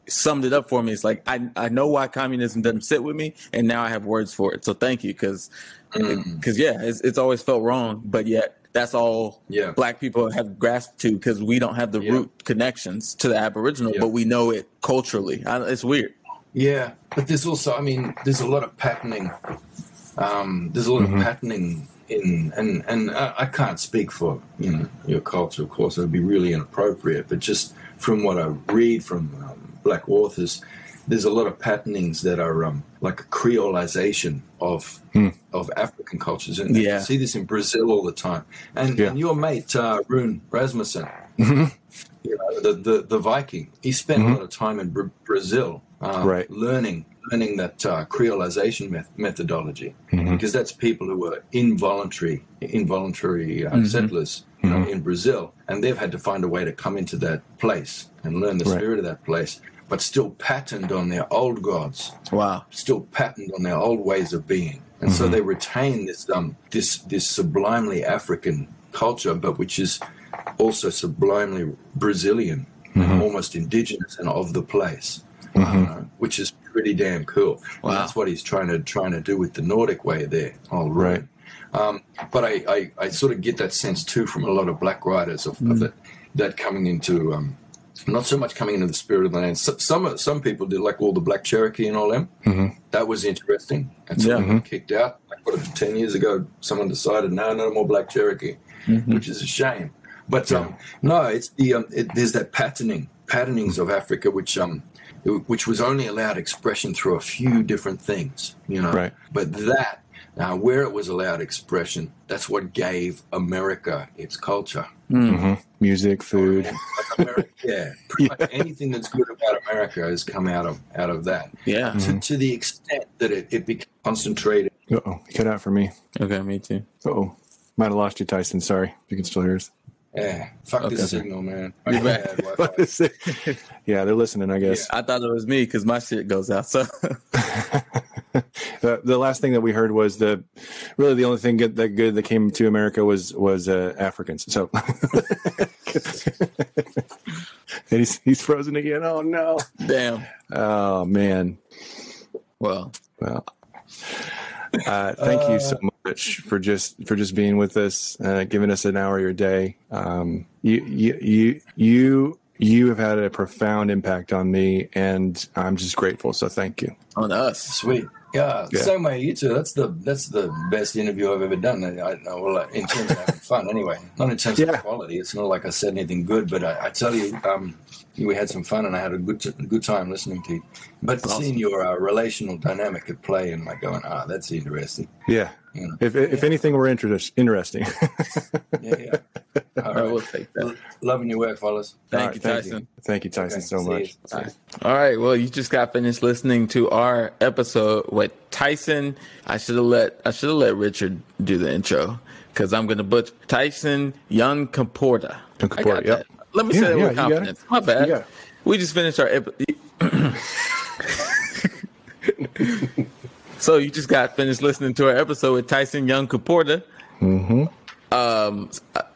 summed it up for me. It's like I know why communism doesn't sit with me, and now I have words for it. So thank you, because it's always felt wrong, but yet that's all Black people have grasped to, because we don't have the root connections to the Aboriginal, but we know it culturally. It's weird. Yeah, but there's also, I mean, there's a lot of patterning. There's a lot of patterning in, and I can't speak for, you know, your culture, of course. It would be really inappropriate. But just from what I read from Black authors, there's a lot of patternings that are like a creolization of African cultures. And you see this in Brazil all the time. And your mate, Rune Rasmussen, you know, the Viking, he spent a lot of time in Brazil learning that creolization methodology, because that's people who were involuntary settlers, you know, in Brazil, and they've had to find a way to come into that place and learn the spirit of that place, but still patterned on their old gods. Still patterned on their old ways of being, and so they retain this this sublimely African culture, but which is also sublimely Brazilian, and almost indigenous and of the place, which is pretty damn cool. Wow. And that's what he's trying to do with the Nordic way there. Oh, right. But I sort of get that sense too from a lot of black writers of that coming into not so much coming into the spirit of the land. Some people did, like all the Black Cherokee and all them. That was interesting. And so they got kicked out. Like 10 years ago, someone decided no more Black Cherokee, which is a shame. But no, it's there's that patternings of Africa, which was only allowed expression through a few different things, you know. Right. But that, where it was allowed expression, that's what gave America its culture. Music, food. America, pretty much anything that's good about America has come out of that. Yeah. To the extent that it became concentrated. Uh-oh, you cut out for me. Okay, me too. Uh-oh. Might have lost you, Tyson. Sorry. If you can still hear us. Yeah, fuck this signal, man. Yeah, they're listening, I guess. Yeah, I thought it was me because my shit goes out. So the last thing that we heard was the only thing that came to America was Africans. So and he's frozen again. Oh no! Damn. Oh man. Well. Thank you so much for just being with us, giving us an hour of your day. You have had a profound impact on me, and I'm just grateful. So thank you. On us, sweet. Yeah. Same way, you too. That's the best interview I've ever done. Well, in terms of having fun, anyway. Not in terms of quality. It's not like I said anything good, but I tell you, we had some fun, and I had a good time listening to you. But seeing your relational dynamic at play, and like going, that's interesting. Yeah. You know? If anything were interesting. Yeah. All right, we'll take that. Loving your work, fellas. Thank you, Tyson. Thank you, Tyson, so much. All right. Well, you just got finished listening to our episode with Tyson. I should have let Richard do the intro because I'm going to butcher Tyson Yunkaporta. Yep. Let me say that with confidence. My bad. We just finished our episode. So you just got finished listening to our episode with Tyson Yunkaporta.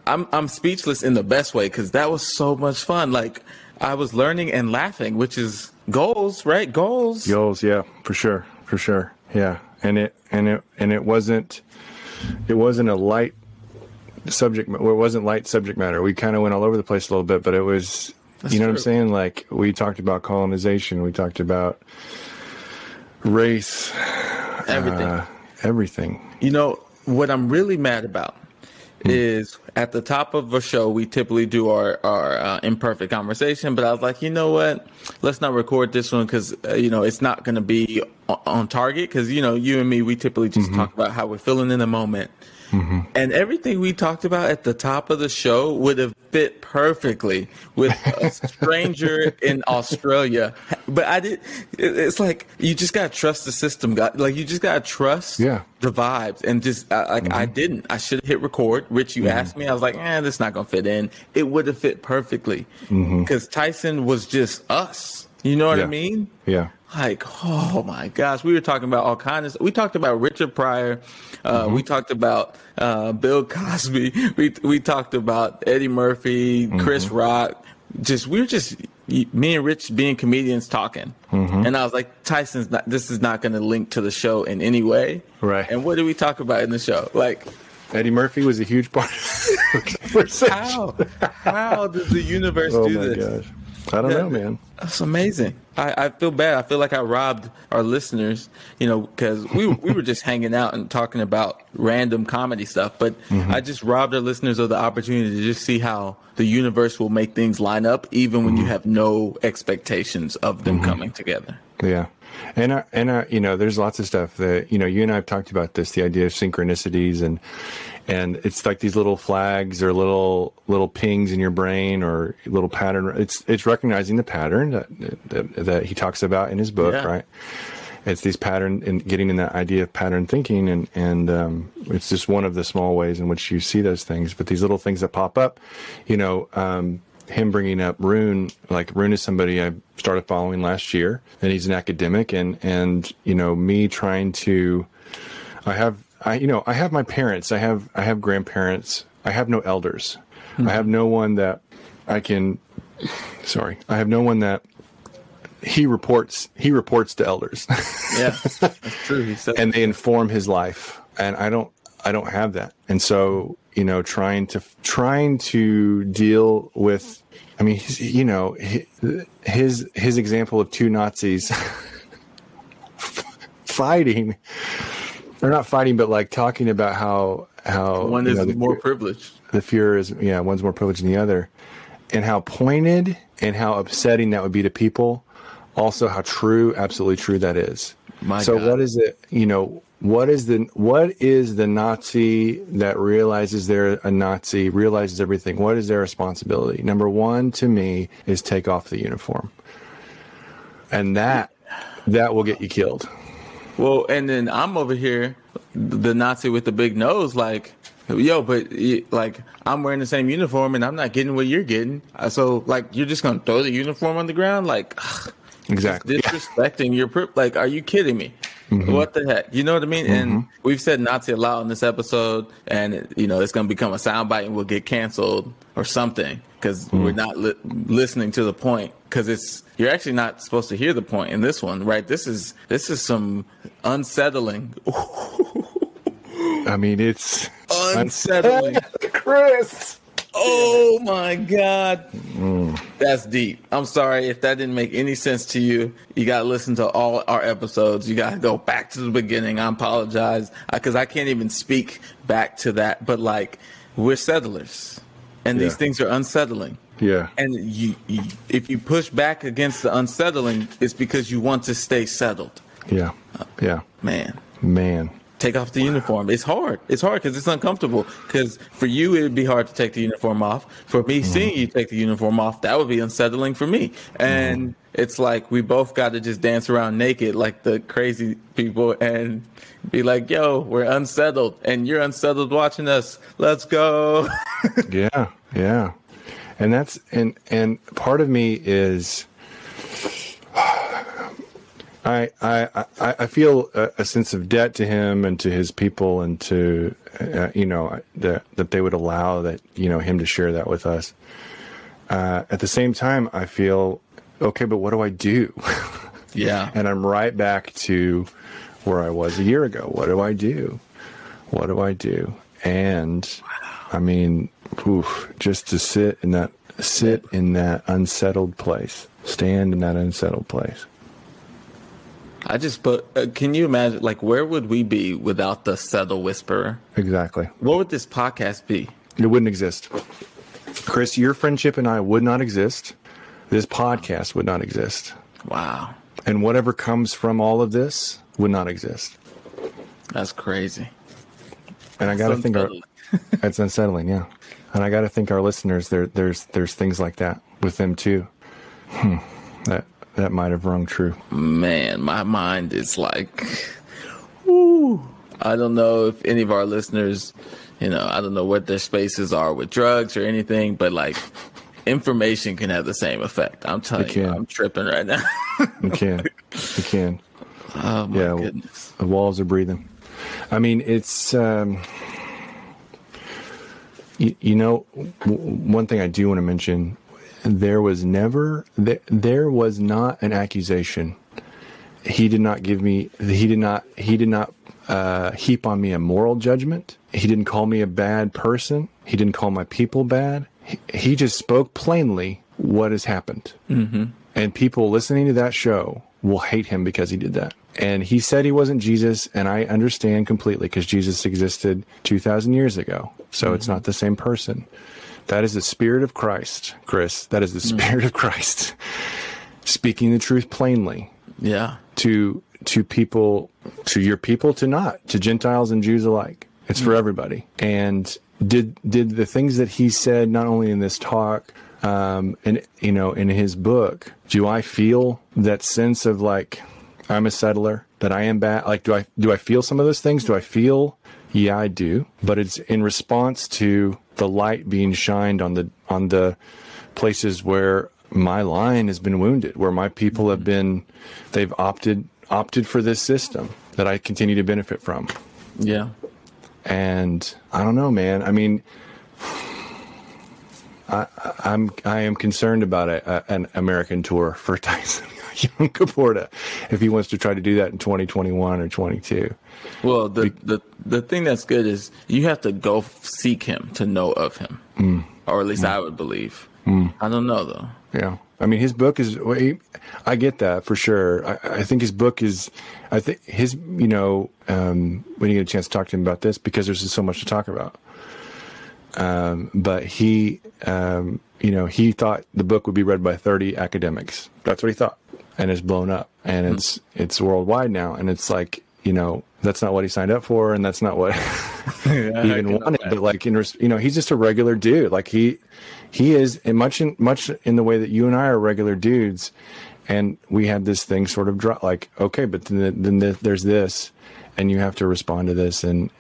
I'm speechless in the best way because that was so much fun. Like I was learning and laughing, which is goals, right? Goals, yeah, for sure, yeah. And it wasn't a light subject. Well, it wasn't light subject matter. We kind of went all over the place a little bit, but it was. That's true. What I'm saying? Like we talked about colonization, we talked about race, everything. You know what I'm really mad about is at the top of a show we typically do our imperfect conversation, but I was like, you know what? Let's not record this one because it's not going to be on target because you and me we typically just talk about how we're feeling in the moment. And everything we talked about at the top of the show would have fit perfectly with a stranger in Australia. But it's like, you just got to trust the system. Like, you just got to trust the vibes. And just, I didn't. I should have hit record. Rich, you asked me. I was like, this not going to fit in. It would have fit perfectly. Because Tyson was just us. You know what I mean? Yeah. Like, oh my gosh, we were talking about all kinds of. We talked about Richard Pryor, we talked about Bill Cosby, we talked about Eddie Murphy, Chris Rock. We were just me and Rich being comedians talking, and I was like, this is not going to link to the show in any way, right? And what did we talk about in the show? Like, Eddie Murphy was a huge part of the How does the universe do this? Oh my gosh. I don't know, man. That's amazing. I feel bad. I feel like I robbed our listeners, because we were just hanging out and talking about random comedy stuff. But I just robbed our listeners of the opportunity to just see how the universe will make things line up, even when you have no expectations of them coming together. Yeah. And there's lots of stuff that, you and I have talked about this, the idea of synchronicities and it's like these little flags or little pings in your brain or little pattern. It's recognizing the pattern that he talks about in his book, right? It's these pattern and getting in that idea of pattern thinking. And it's just one of the small ways in which you see those things, but these little things that pop up, him bringing up Rune, like Rune is somebody I started following last year, and he's an academic, and me trying to, I have my parents, I have grandparents, I have no elders, I have no one that I have no one that he reports to elders. Yeah, that's true. He said, and they inform his life, and I don't have that. And so, you know, trying to deal with, I mean, you know, his example of two Nazis fighting, or not fighting, but like talking about how one is more privileged. The Fuhrer is, one's more privileged than the other, and how pointed and how upsetting that would be to people. Also, how true, absolutely true that is. My God. What is it? You know, what is the Nazi that realizes they're a Nazi, realizes everything? What is their responsibility? Number one, to me, is take off the uniform, and that will get you killed. Well, and then I'm over here, the Nazi with the big nose, like, yo, but like, I'm wearing the same uniform and I'm not getting what you're getting. So, like, you're just gonna throw the uniform on the ground, like, exactly, disrespecting your like, are you kidding me? Mm-hmm. What the heck? You know what I mean? Mm-hmm. And we've said Nazi a lot on this episode, and you know it's going to become a soundbite and we'll get canceled or something because we're not listening to the point. Because you're actually not supposed to hear the point in this one, right? This is some unsettling. I mean, it's unsettling, Chris. Oh my God. That's deep. I'm sorry if that didn't make any sense to you. You got to listen to all our episodes. You got to go back to the beginning. I apologize because I can't even speak back to that. But like, we're settlers and these things are unsettling. Yeah. And if you push back against the unsettling, it's because you want to stay settled. Yeah. Yeah. Man. Take off the uniform. It's hard. It's hard because it's uncomfortable. Because for you, it would be hard to take the uniform off. For me, seeing you take the uniform off, that would be unsettling for me. And it's like we both got to just dance around naked like the crazy people and be like, yo, we're unsettled. And you're unsettled watching us. Let's go. Yeah. And that's and part of me is I feel a sense of debt to him and to his people and to that they would allow that him to share that with us. At the same time, I feel okay, but what do I do? Yeah, and I'm right back to where I was a year ago. What do I do? And I mean, just to sit in that unsettled place, stand in that unsettled place. I just can you imagine, like, where would we be without the subtle whisperer? Exactly. What would this podcast be? It wouldn't exist. Chris, your friendship and I would not exist. This podcast would not exist. Wow. And whatever comes from all of this would not exist. That's crazy. And I got to think it's unsettling, yeah. And I got to think our listeners, there's things like that with them too. That might have rung true. Man, my mind is like, whoo. I don't know if any of our listeners, I don't know what their spaces are with drugs or anything, but like information can have the same effect. I'm telling you, I'm tripping right now. It can. Oh my goodness. The walls are breathing. I mean, it's, one thing I do want to mention, there was not an accusation. He did not heap on me a moral judgment. He didn't call me a bad person. He didn't call my people bad. He just spoke plainly what has happened. Mm-hmm. And people listening to that show will hate him because he did that. And he said he wasn't Jesus, and I understand completely because Jesus existed 2,000 years ago. So It's not the same person. That is the Spirit of Christ, Chris. That is the Spirit of Christ speaking the truth plainly. Yeah. To people, to your people, to Gentiles and Jews alike. It's for everybody. And did the things that he said, not only in this talk, in his book, do I feel that sense of like, I'm a settler, that I am bad? Like, do I feel some of those things? Do I feel? Yeah, I do. But it's in response to the light being shined on the places where my line has been wounded, where my people have been, they've opted for this system that I continue to benefit from. Yeah. And I don't know, man. I mean, I am concerned about an American tour for Tyson. Yunkaporta if he wants to try to do that in 2021 or 22. Well, the thing that's good is you have to go seek him to know of him, or at least I would believe. I don't know though. Yeah, I mean, his book is. I get that for sure. I think his book is. I think his. You know, when you get a chance to talk to him about this, because there's just so much to talk about. But he, you know, he thought the book would be read by 30 academics. That's what he thought, and it's blown up, and it's worldwide now, and it's like, you know, that's not what he signed up for, and that's not what he even wanted. But like, you know, he's just a regular dude. Like he is much in the way that you and I are regular dudes, and we have this thing sort of drop. Like, okay, but then there's this, and you have to respond to this and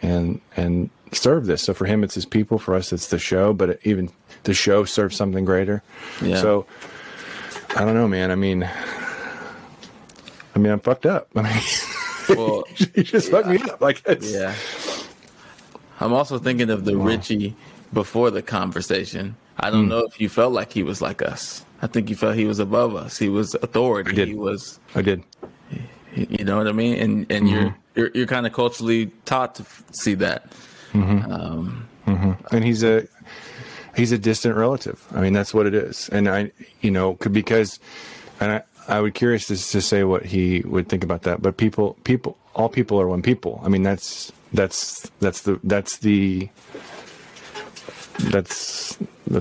serve this. So for him, it's his people. For us, it's the show. But even the show serves something greater. Yeah. So I don't know, man. I mean, I'm fucked up. I mean. Well, you just fucked me up. Like, yeah. I'm also thinking of the Richie before the conversation. I don't know if you felt like he was like us. I think you felt he was above us. He was authority. I did. You know what I mean? And you're kind of culturally taught to see that. And he's a distant relative. I mean, that's what it is. And I would curious to say what he would think about that. But all people are one people. I mean, that's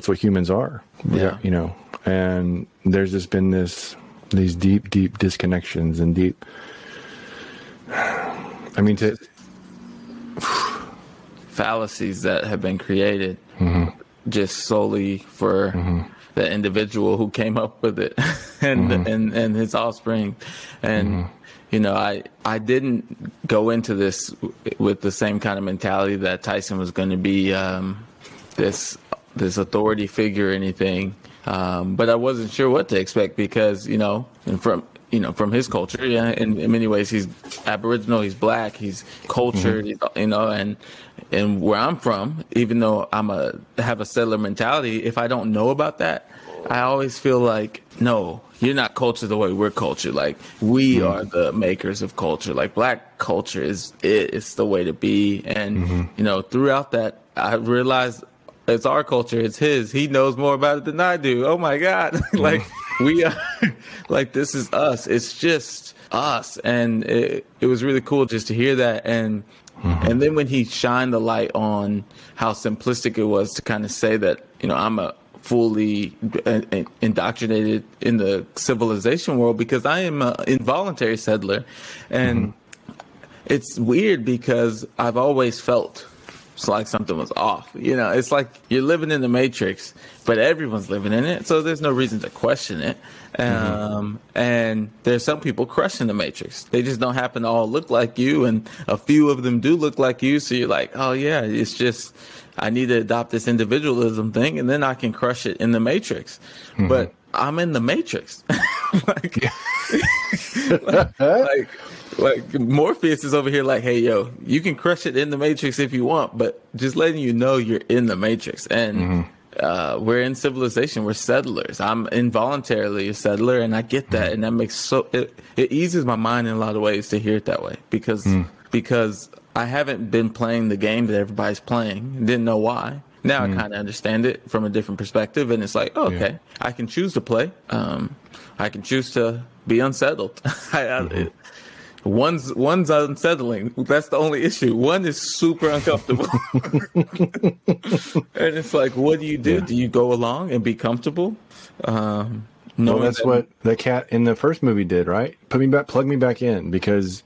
what humans are. Yeah. You know, and there's just been these deep disconnections and deep. I mean, fallacies that have been created just solely for the individual who came up with it and his offspring. And you know, I didn't go into this with the same kind of mentality that Tyson was going to be this authority figure or anything, but I wasn't sure what to expect because from his culture, in many ways he's Aboriginal, he's black, he's cultured, and where I'm from, even though have a settler mentality, if I don't know about that, I always feel like, no, you're not cultured the way we're cultured. Like, we are the makers of culture. Like, black culture it's the way to be. And, throughout that, I realized it's our culture. It's his. He knows more about it than I do. Oh my God. Like, we are, like, this is us. It's just us. And it was really cool just to hear that. And then when he shined the light on how simplistic it was to kind of say that, I'm a fully indoctrinated in the civilization world because I am an involuntary settler. And it's weird because I've always felt it's like something was off. It's like you're living in the Matrix, but everyone's living in it. So there's no reason to question it. And there's some people crushing the Matrix. They just don't happen to all look like you. And a few of them do look like you. So you're like, oh yeah, it's just, I need to adopt this individualism thing and then I can crush it in the Matrix. But I'm in the Matrix. Like Morpheus is over here like, hey, yo, you can crush it in the Matrix if you want, but just letting you know you're in the Matrix. And we're in civilization. We're settlers. I'm involuntarily a settler, and I get that. And that makes it eases my mind in a lot of ways to hear it that way because I haven't been playing the game that everybody's playing. Didn't know why. Now I kind of understand it from a different perspective, and it's like, oh, okay, I can choose to play. I can choose to be unsettled. One's unsettling. That's the only issue. One is super uncomfortable. And it's like, what do you do? Do you go along and be comfortable? Well, that's what the cat in the first movie did, right? Plug me back in because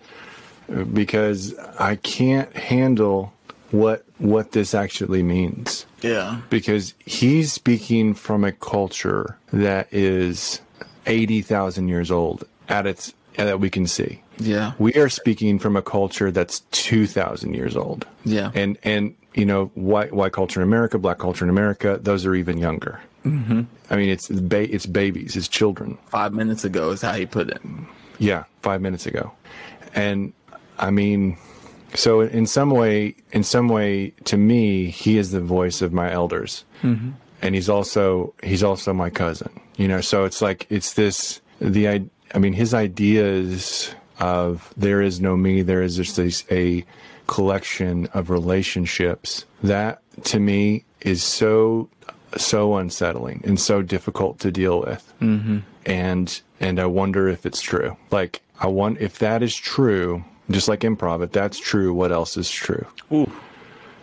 I can't handle what this actually means. Yeah. Because he's speaking from a culture that is 80,000 years old that we can see. Yeah. We are speaking from a culture that's 2,000 years old. Yeah. And white culture in America, black culture in America, those are even younger. I mean, it's babies, it's children. 5 minutes ago is how he put it. Yeah, 5 minutes ago. And I mean, so in some way, to me, he is the voice of my elders. And he's also my cousin, so it's like, I mean, his ideas of there is no me, there is just a collection of relationships, that to me is so unsettling and so difficult to deal with. Mm-hmm. And I wonder if it's true. Like, if that is true, just like improv, if that's true, what else is true? Ooh.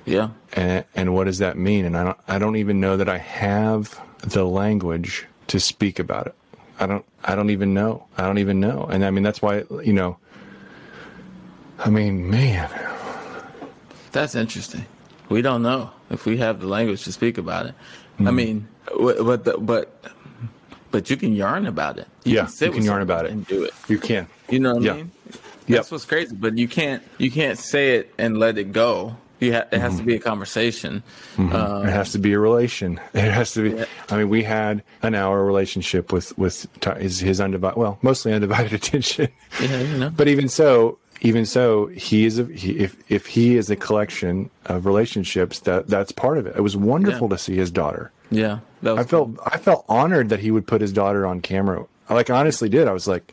Yeah. And what does that mean? And I don't even know that I have the language to speak about it. I don't even know. And I mean, that's why, I mean, man. That's interesting. We don't know if we have the language to speak about it. Mm-hmm. I mean, but you can yarn about it. You can yarn about it and do it. You can. You know what I mean? That's what's crazy. But you can't say it and let it go. It has to be a conversation. Mm-hmm. It has to be a relation. It has to be. Yeah. I mean, we had an hour relationship with his undivided, well, mostly undivided attention. Yeah, But even so, he is if he is a collection of relationships, that's part of it. It was wonderful to see his daughter. Yeah, I felt honored that he would put his daughter on camera. I honestly did. I was like,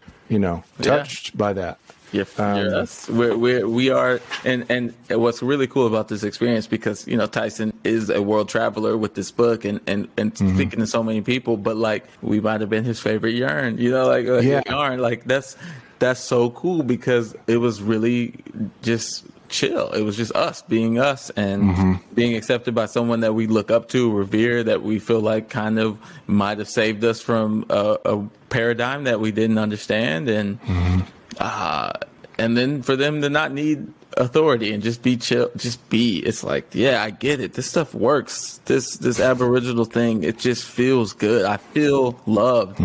touched by that. Yes, we are, and what's really cool about this experience, because Tyson is a world traveler with this book and speaking to so many people, but we might have been his favorite yarn, yarn, that's so cool, because it was really just chill. It was just us being us and being accepted by someone that we look up to, revere, that we feel like kind of might have saved us from a paradigm that we didn't understand, and then for them to not need authority and just be chill, just be. It's like, yeah, I get it. This stuff works. This Aboriginal thing, it just feels good. I feel loved.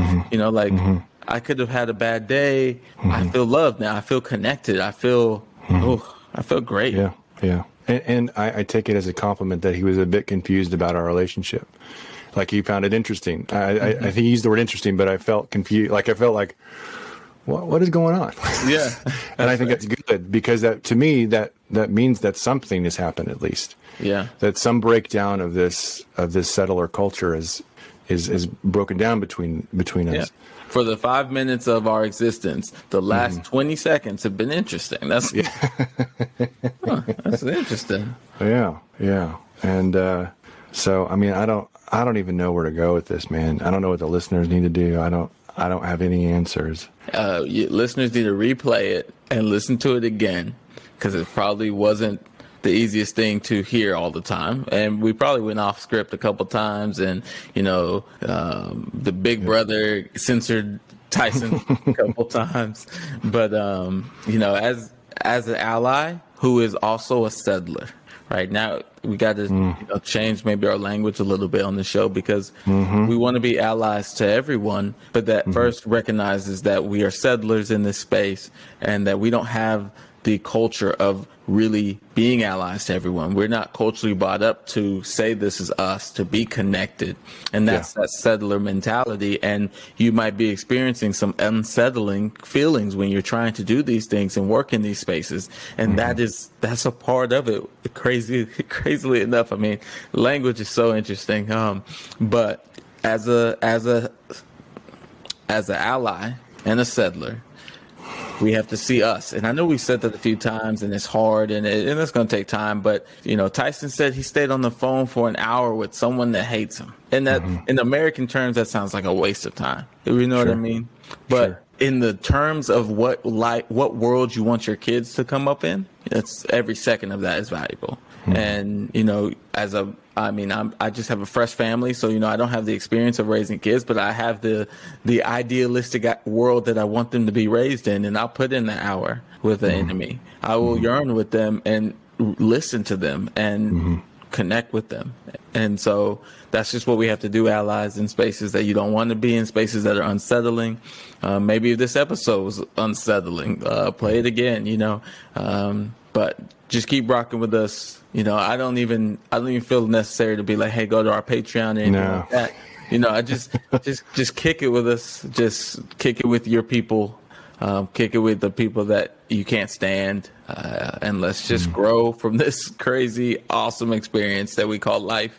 I could have had a bad day. I feel loved now. I feel connected. I feel, I feel great. Yeah, yeah. And I take it as a compliment that he was a bit confused about our relationship. He found it interesting. I think he used the word interesting, but I felt confused. I felt like, what is going on? Yeah. And I think that's good, because that, to me, that means that something has happened, at least. Yeah. That some breakdown of this settler culture is broken down between us. For the 5 minutes of our existence, the last 20 seconds have been interesting. That's that's interesting. Yeah, yeah. And so, I mean, I don't even know where to go with this, man. I don't know what the listeners need to do. I don't have any answers. Listeners need to replay it and listen to it again, because it probably wasn't the easiest thing to hear all the time, and we probably went off script a couple times, and the Big Brother censored Tyson a couple times, but as an ally who is also a settler. Right now, we got to change maybe our language a little bit on the show, because we want to be allies to everyone, but that first recognizes that we are settlers in this space, and that we don't have the culture of really being allies to everyone. We're not culturally brought up to say this is us, to be connected. And that's that settler mentality. And you might be experiencing some unsettling feelings when you're trying to do these things and work in these spaces. And that's a part of it. Crazily enough. I mean, language is so interesting. But as an ally and a settler, we have to see us. And I know we've said that a few times, and it's hard, and it's going to take time. But, Tyson said he stayed on the phone for an hour with someone that hates him. And that, in American terms, that sounds like a waste of time. You know what I mean? But in the terms of what world you want your kids to come up in, it's every second of that is valuable. And, I just have a fresh family, so, I don't have the experience of raising kids, but I have the idealistic world that I want them to be raised in, and I'll put in the hour with the enemy. I will yarn with them and listen to them and connect with them. And so that's just what we have to do, allies in spaces that you don't want to be in, spaces that are unsettling. Maybe if this episode was unsettling, play it again, but just keep rocking with us. I don't even feel necessary to be like, hey, go to our Patreon or anything like that. I just kick it with us. Just kick it with your people. Kick it with the people that you can't stand. And let's just grow from this crazy, awesome experience that we call life.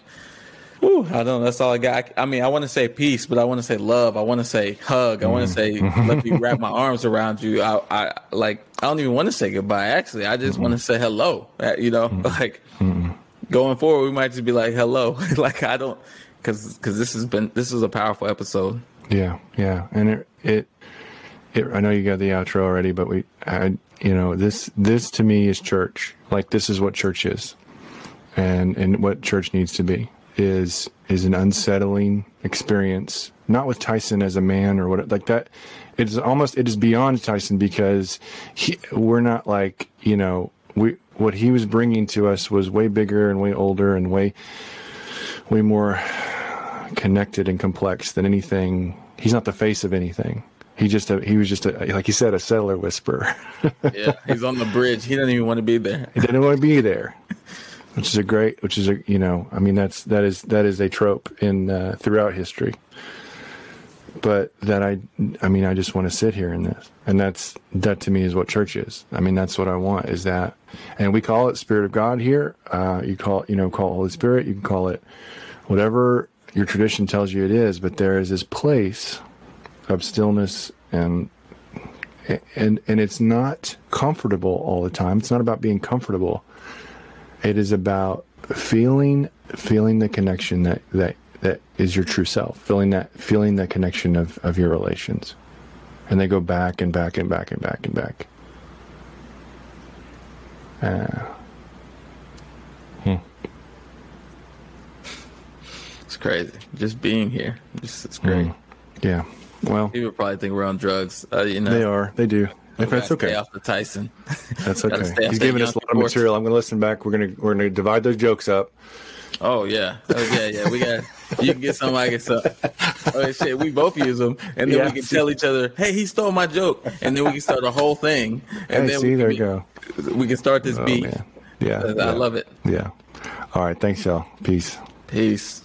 Whew, I don't know. That's all I got. I mean, I want to say peace, but I want to say love. I want to say hug. I want to say let me wrap my arms around you. I don't even want to say goodbye. Actually, I just want to say hello. Like going forward, we might just be like hello. Like I don't, because this was a powerful episode. Yeah, and it I know you got the outro already, but this to me is church. Like this is what church is, and what church needs to be is an unsettling experience. Not with Tyson as a man or what like that. It is beyond Tyson because we're not like what he was bringing to us was way bigger and way older and way more connected and complex than anything. He's not the face of anything. He was just like you said, a settler whisperer. Yeah, he's on the bridge. He doesn't even want to be there. He didn't want to be there, that is a trope in throughout history. But that I just want to sit here in this, and that to me is what church is. I mean, that's what I want is that, and we call it Spirit of God here. You call it Holy Spirit. You can call it whatever your tradition tells you it is, but there is this place of stillness and it's not comfortable all the time. It's not about being comfortable. It is about feeling the connection that is your true self, feeling the connection of your relations. And they go back and back and back and back and back. It's crazy. Just being here. It's great. Yeah. Well, people probably think we're on drugs. They are. They do. If that's okay. Stay off the Tyson. That's okay. He's giving us a lot of material. I'm going to listen back. We're going to divide those jokes up. Oh yeah. We got. You can get some. I get some. Oh shit. We both use them, and then we can tell each other, "Hey, he stole my joke," and then we can start a whole thing. And then there you go. We can start this beat. Man. Yeah. I love it. Yeah. All right. Thanks, y'all. Peace. Peace.